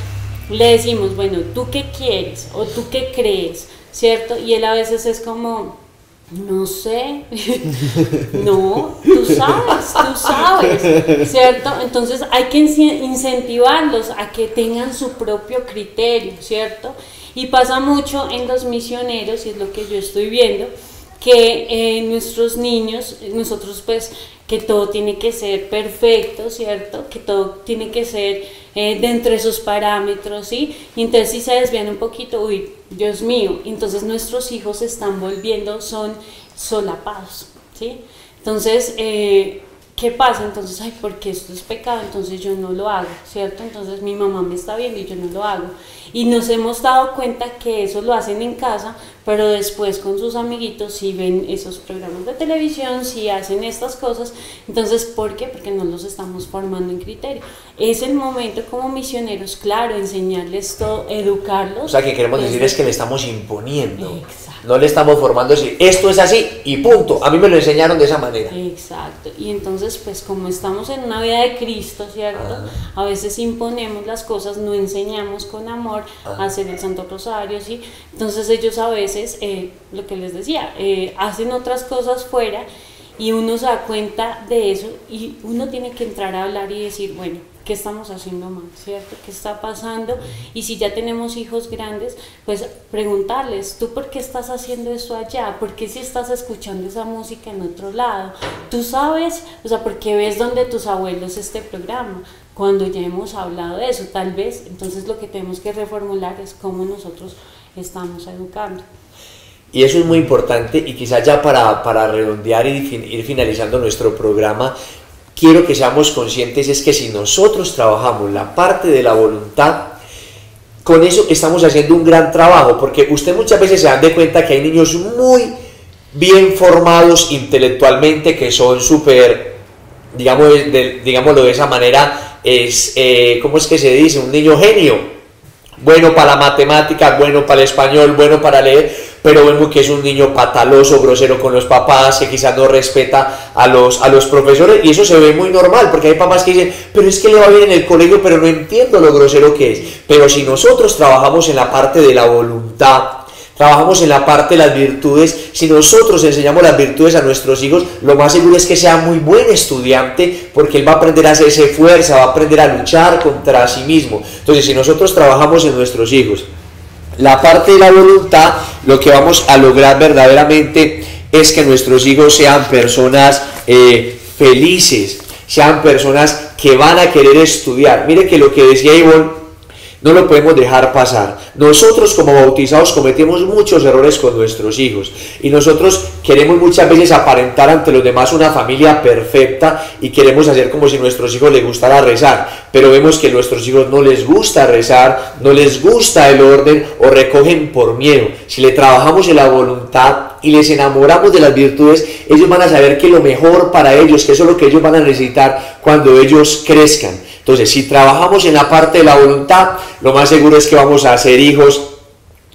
le decimos, bueno, ¿tú qué quieres? ¿O tú qué crees? ¿Cierto? Y él a veces es como, no sé, no, tú sabes, ¿cierto? Entonces hay que incentivarlos a que tengan su propio criterio, ¿cierto? Y pasa mucho en los misioneros, y es lo que yo estoy viendo, que nuestros niños, nosotros pues, que todo tiene que ser perfecto, ¿cierto? Que todo tiene que ser dentro de esos parámetros, ¿sí? Y entonces si se desvían un poquito, uy, Dios mío, entonces nuestros hijos se están volviendo, son solapados, ¿sí? Entonces, ¿qué pasa? Entonces, ay, porque esto es pecado, entonces yo no lo hago, ¿cierto? Entonces mi mamá me está viendo y yo no lo hago. Y nos hemos dado cuenta que eso lo hacen en casa, pero después con sus amiguitos sí ven esos programas de televisión, sí hacen estas cosas. Entonces, ¿por qué? Porque no los estamos formando en criterio. Es el momento como misioneros, claro, enseñarles todo, educarlos. O sea, que queremos decir es que le estamos imponiendo. Exacto. No le estamos formando así, esto es así y punto. A mí me lo enseñaron de esa manera. Exacto. Y entonces, pues como estamos en una vida de Cristo, ¿cierto? A veces imponemos las cosas, no enseñamos con amor a hacer el Santo Rosario, ¿sí? Entonces ellos a veces, lo que les decía, hacen otras cosas fuera y uno se da cuenta de eso y uno tiene que entrar a hablar y decir, bueno, ¿qué estamos haciendo mal? ¿Cierto? ¿Qué está pasando? Y si ya tenemos hijos grandes, pues preguntarles, ¿tú por qué estás haciendo eso allá? ¿Por qué si estás escuchando esa música en otro lado? ¿Tú sabes? O sea, ¿por qué ves donde tus abuelos este programa? Cuando ya hemos hablado de eso, tal vez, entonces lo que tenemos que reformular es cómo nosotros estamos educando. Y eso es muy importante y quizás ya para redondear y ir finalizando nuestro programa, quiero que seamos conscientes es que si nosotros trabajamos la parte de la voluntad, con eso estamos haciendo un gran trabajo, porque usted muchas veces se dan de cuenta que hay niños muy bien formados intelectualmente, que son súper, digámoslo de esa manera, ¿cómo es que se dice? Un niño genio. Bueno para la matemática, bueno para el español, bueno para leer, pero vemos que es un niño pataloso, grosero con los papás, que quizás no respeta a los profesores, y eso se ve muy normal, porque hay papás que dicen, pero es que le va bien en el colegio, pero no entiendo lo grosero que es. Pero si nosotros trabajamos en la parte de la voluntad, trabajamos en la parte de las virtudes, si nosotros enseñamos las virtudes a nuestros hijos, lo más seguro es que sea muy buen estudiante, porque él va a aprender a hacerse fuerza, va a aprender a luchar contra sí mismo. Entonces, si nosotros trabajamos en nuestros hijos la parte de la voluntad, lo que vamos a lograr verdaderamente es que nuestros hijos sean personas felices, sean personas que van a querer estudiar. Mire que lo que decía Ivonne, no lo podemos dejar pasar. Nosotros como bautizados cometemos muchos errores con nuestros hijos y nosotros queremos muchas veces aparentar ante los demás una familia perfecta y queremos hacer como si a nuestros hijos les gustara rezar, pero vemos que a nuestros hijos no les gusta rezar, no les gusta el orden o recogen por miedo. Si le trabajamos en la voluntad y les enamoramos de las virtudes, ellos van a saber que lo mejor para ellos, que eso es lo que ellos van a necesitar cuando ellos crezcan. Entonces, si trabajamos en la parte de la voluntad, lo más seguro es que vamos a ser hijos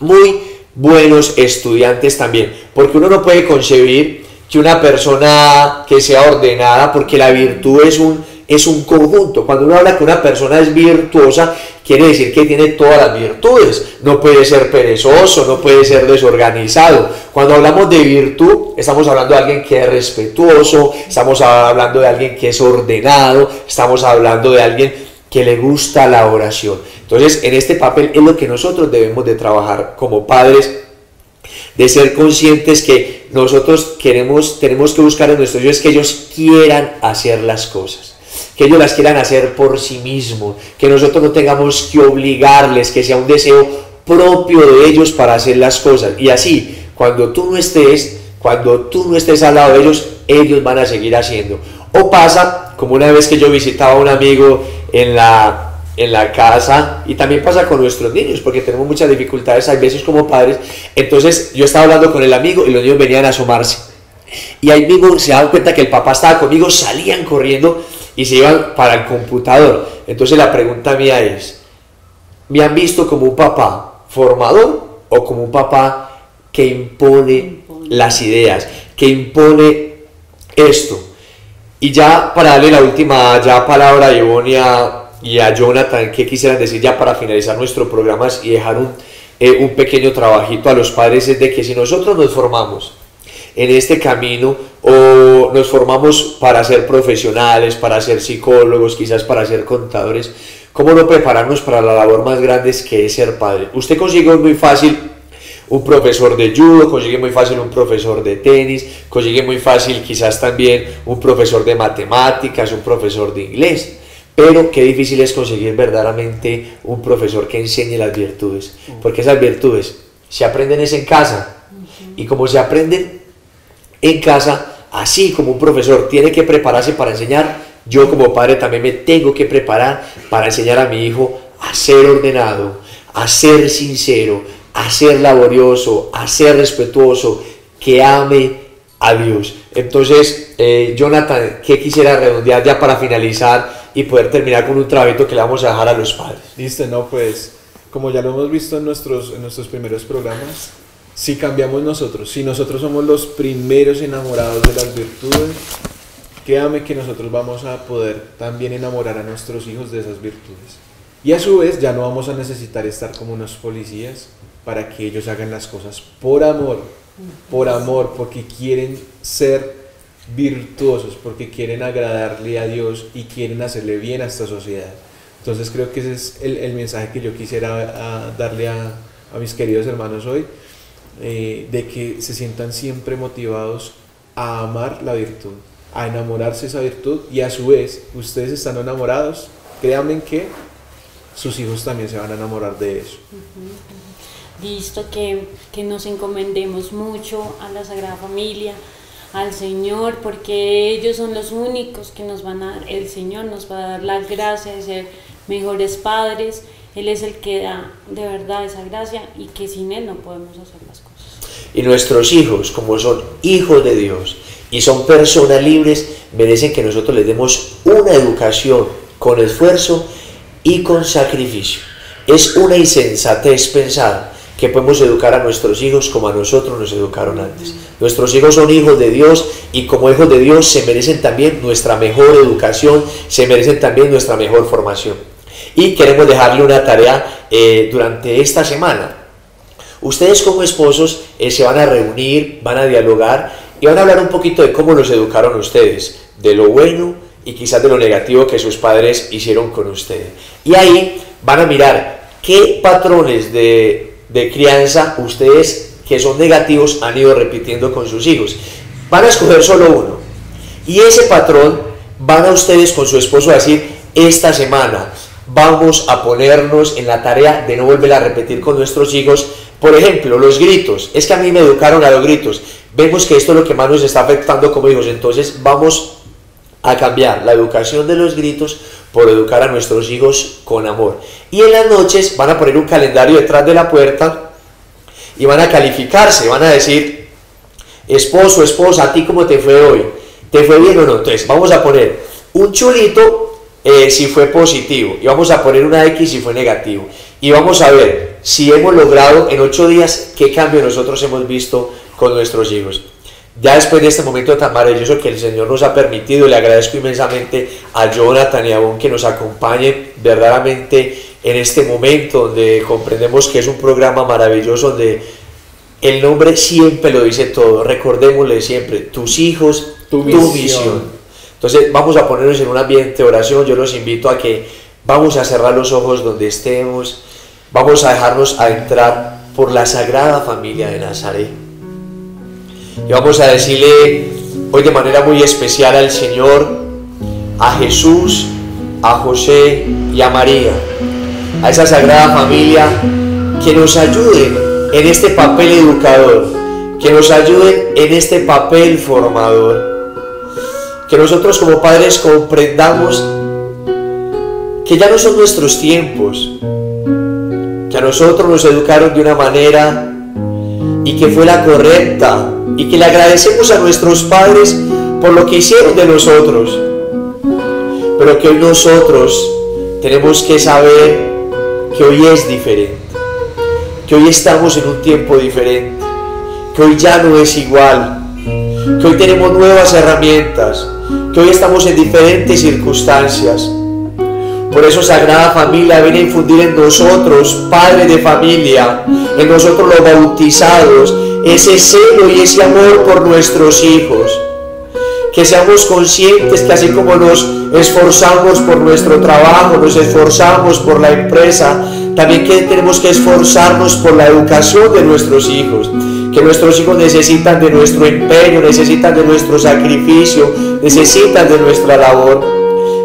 muy buenos estudiantes también, porque uno no puede concebir que una persona que sea ordenada, porque la virtud es un conjunto. Cuando uno habla que una persona es virtuosa, quiere decir que tiene todas las virtudes. No puede ser perezoso, no puede ser desorganizado. Cuando hablamos de virtud, estamos hablando de alguien que es respetuoso, estamos hablando de alguien que es ordenado, estamos hablando de alguien que le gusta la oración. Entonces, en este papel es lo que nosotros debemos de trabajar como padres, de ser conscientes que nosotros tenemos que buscar en nuestros hijos que ellos quieran hacer las cosas, que ellos las quieran hacer por sí mismos, que nosotros no tengamos que obligarles, que sea un deseo propio de ellos para hacer las cosas. Y así, cuando tú no estés al lado de ellos, ellos van a seguir haciendo. O pasa, como una vez que yo visitaba a un amigo en la casa, y también pasa con nuestros niños, porque tenemos muchas dificultades a veces como padres. Entonces yo estaba hablando con el amigo y los niños venían a asomarse, y ahí mismo se daban cuenta que el papá estaba conmigo, salían corriendo y se iban para el computador. Entonces la pregunta mía es, ¿me han visto como un papá formador o como un papá que impone las ideas, que impone esto? Y ya para darle la última palabra a Ivonne y a Jonathan, ¿qué quisieran decir ya para finalizar nuestro programa y dejar un pequeño trabajito a los padres? Es de que si nosotros nos formamos en este camino, o nos formamos para ser profesionales, para ser psicólogos, quizás para ser contadores, ¿cómo no prepararnos para la labor más grande que es ser padre? Usted consigue muy fácil un profesor de judo, consigue muy fácil un profesor de tenis, consigue muy fácil quizás también un profesor de matemáticas, un profesor de inglés, pero qué difícil es conseguir verdaderamente un profesor que enseñe las virtudes, porque esas virtudes se aprenden en casa, y como se aprenden en casa, así como un profesor tiene que prepararse para enseñar, yo como padre también me tengo que preparar para enseñar a mi hijo a ser ordenado, a ser sincero, a ser laborioso, a ser respetuoso, que ame a Dios. Entonces, Jonathan, ¿qué quisiera redondear ya para finalizar y poder terminar con un trabajito que le vamos a dejar a los padres? Listo, no, pues como ya lo hemos visto en nuestros primeros programas, si cambiamos nosotros, si nosotros somos los primeros enamorados de las virtudes, créame que nosotros vamos a poder también enamorar a nuestros hijos de esas virtudes. Y a su vez ya no vamos a necesitar estar como unos policías para que ellos hagan las cosas por amor, porque quieren ser virtuosos, porque quieren agradarle a Dios y quieren hacerle bien a esta sociedad. Entonces creo que ese es el mensaje que yo quisiera darle a mis queridos hermanos hoy, de que se sientan siempre motivados a amar la virtud, a enamorarse de esa virtud, y a su vez ustedes están enamorados, créanme que sus hijos también se van a enamorar de eso. Listo, que nos encomendemos mucho a la Sagrada Familia, al Señor, porque ellos son los únicos que nos van a dar, el Señor nos va a dar la gracia de ser mejores padres. Él es el que da de verdad esa gracia, y que sin Él no podemos hacer las cosas. Y nuestros hijos, como son hijos de Dios y son personas libres, merecen que nosotros les demos una educación con esfuerzo y con sacrificio. Es una insensatez pensar que podemos educar a nuestros hijos como a nosotros nos educaron antes. Nuestros hijos son hijos de Dios, y como hijos de Dios se merecen también nuestra mejor educación, se merecen también nuestra mejor formación. Y queremos dejarle una tarea durante esta semana. Ustedes como esposos se van a reunir, van a dialogar y van a hablar un poquito de cómo los educaron ustedes, de lo bueno y quizás de lo negativo que sus padres hicieron con ustedes. Y ahí van a mirar qué patrones de crianza ustedes que son negativos han ido repitiendo con sus hijos. Van a escoger solo uno, y ese patrón van a ustedes con su esposo a decir: esta semana vamos a ponernos en la tarea de no volver a repetir con nuestros hijos. Por ejemplo, los gritos. Es que a mí me educaron a los gritos. Vemos que esto es lo que más nos está afectando como hijos. Entonces vamos a cambiar la educación de los gritos por educar a nuestros hijos con amor. Y en las noches van a poner un calendario detrás de la puerta y van a calificarse. Van a decir: esposo, esposa, ¿a ti cómo te fue hoy? ¿Te fue bien o no? Entonces vamos a poner un chulito si fue positivo, y vamos a poner una X si fue negativo, y vamos a ver si hemos logrado en 8 días qué cambio nosotros hemos visto con nuestros hijos. Ya después de este momento tan maravilloso que el Señor nos ha permitido, le agradezco inmensamente a Jonathan y a Bon que nos acompañen verdaderamente en este momento donde comprendemos que es un programa maravilloso, donde el nombre siempre lo dice todo. Recordémosle siempre: tus hijos, tu misión. Entonces vamos a ponernos en un ambiente de oración. Yo los invito a que vamos a cerrar los ojos donde estemos, vamos a dejarnos adentrar por la Sagrada Familia de Nazaret, y vamos a decirle hoy de manera muy especial al Señor, a Jesús, a José y a María, a esa Sagrada Familia, que nos ayuden en este papel educador, que nos ayuden en este papel formador. Que nosotros como padres comprendamos que ya no son nuestros tiempos, que a nosotros nos educaron de una manera y que fue la correcta, y que le agradecemos a nuestros padres por lo que hicieron de nosotros, pero que hoy nosotros tenemos que saber que hoy es diferente, que hoy estamos en un tiempo diferente, que hoy ya no es igual, que hoy tenemos nuevas herramientas, que hoy estamos en diferentes circunstancias. Por eso Sagrada Familia viene a infundir en nosotros, padres de familia, en nosotros los bautizados, ese celo y ese amor por nuestros hijos. Que seamos conscientes que así como nos esforzamos por nuestro trabajo, nos esforzamos por la empresa, también que tenemos que esforzarnos por la educación de nuestros hijos. Que nuestros hijos necesitan de nuestro empeño, necesitan de nuestro sacrificio, necesitan de nuestra labor.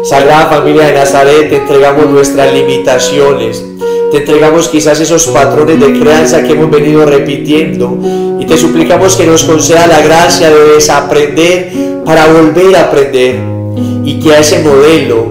Sagrada Familia de Nazaret, te entregamos nuestras limitaciones, te Te entregamos quizás esos patrones de crianza que hemos venido repitiendo y te suplicamos que nos conceda la gracia de desaprender para volver a aprender, y que a ese modelo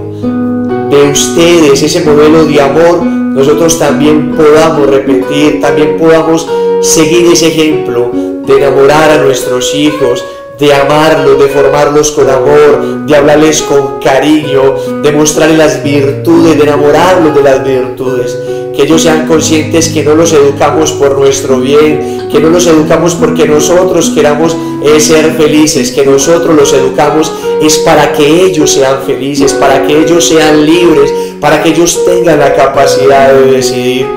de ustedes, ese modelo de amor, nosotros también podamos repetir, también podamos seguir ese ejemplo de enamorar a nuestros hijos, de amarlos, de formarlos con amor, de hablarles con cariño, de mostrarles las virtudes, de enamorarlos de las virtudes. Que ellos sean conscientes que no los educamos por nuestro bien, que no los educamos porque nosotros queramos ser felices, que nosotros los educamos es para que ellos sean felices, para que ellos sean libres, para que ellos tengan la capacidad de decidir.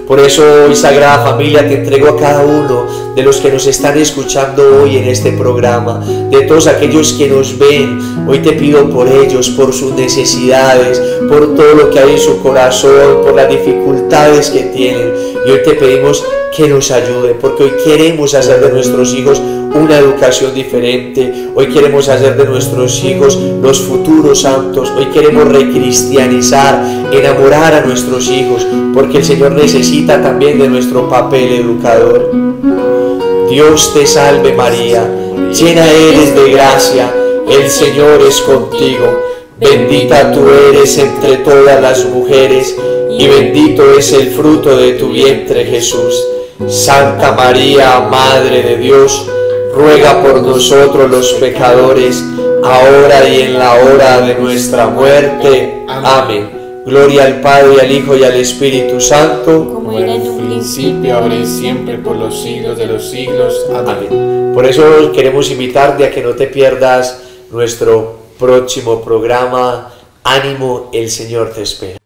Por eso hoy, Sagrada Familia, te entrego a cada uno de los que nos están escuchando hoy en este programa, de todos aquellos que nos ven. Hoy te pido por ellos, por sus necesidades, por todo lo que hay en su corazón, por las dificultades que tienen. Y hoy te pedimos que nos ayude, porque hoy queremos hacer de nuestros hijos una educación diferente. Hoy queremos hacer de nuestros hijos los futuros santos. Hoy queremos recristianizar, enamorar a nuestros hijos, porque el Señor necesita también de nuestro papel educador. Dios te salve María, llena eres de gracia, el Señor es contigo. Bendita tú eres entre todas las mujeres, y bendito es el fruto de tu vientre, Jesús. Santa María, Madre de Dios, ruega por nosotros los pecadores, ahora y en la hora de nuestra muerte. Amén. Gloria al Padre, al Hijo y al Espíritu Santo, como era en un principio, ahora y siempre, por los siglos de los siglos. Amén. Amén. Por eso queremos invitarte a que no te pierdas nuestro próximo programa. Ánimo, el Señor te espera.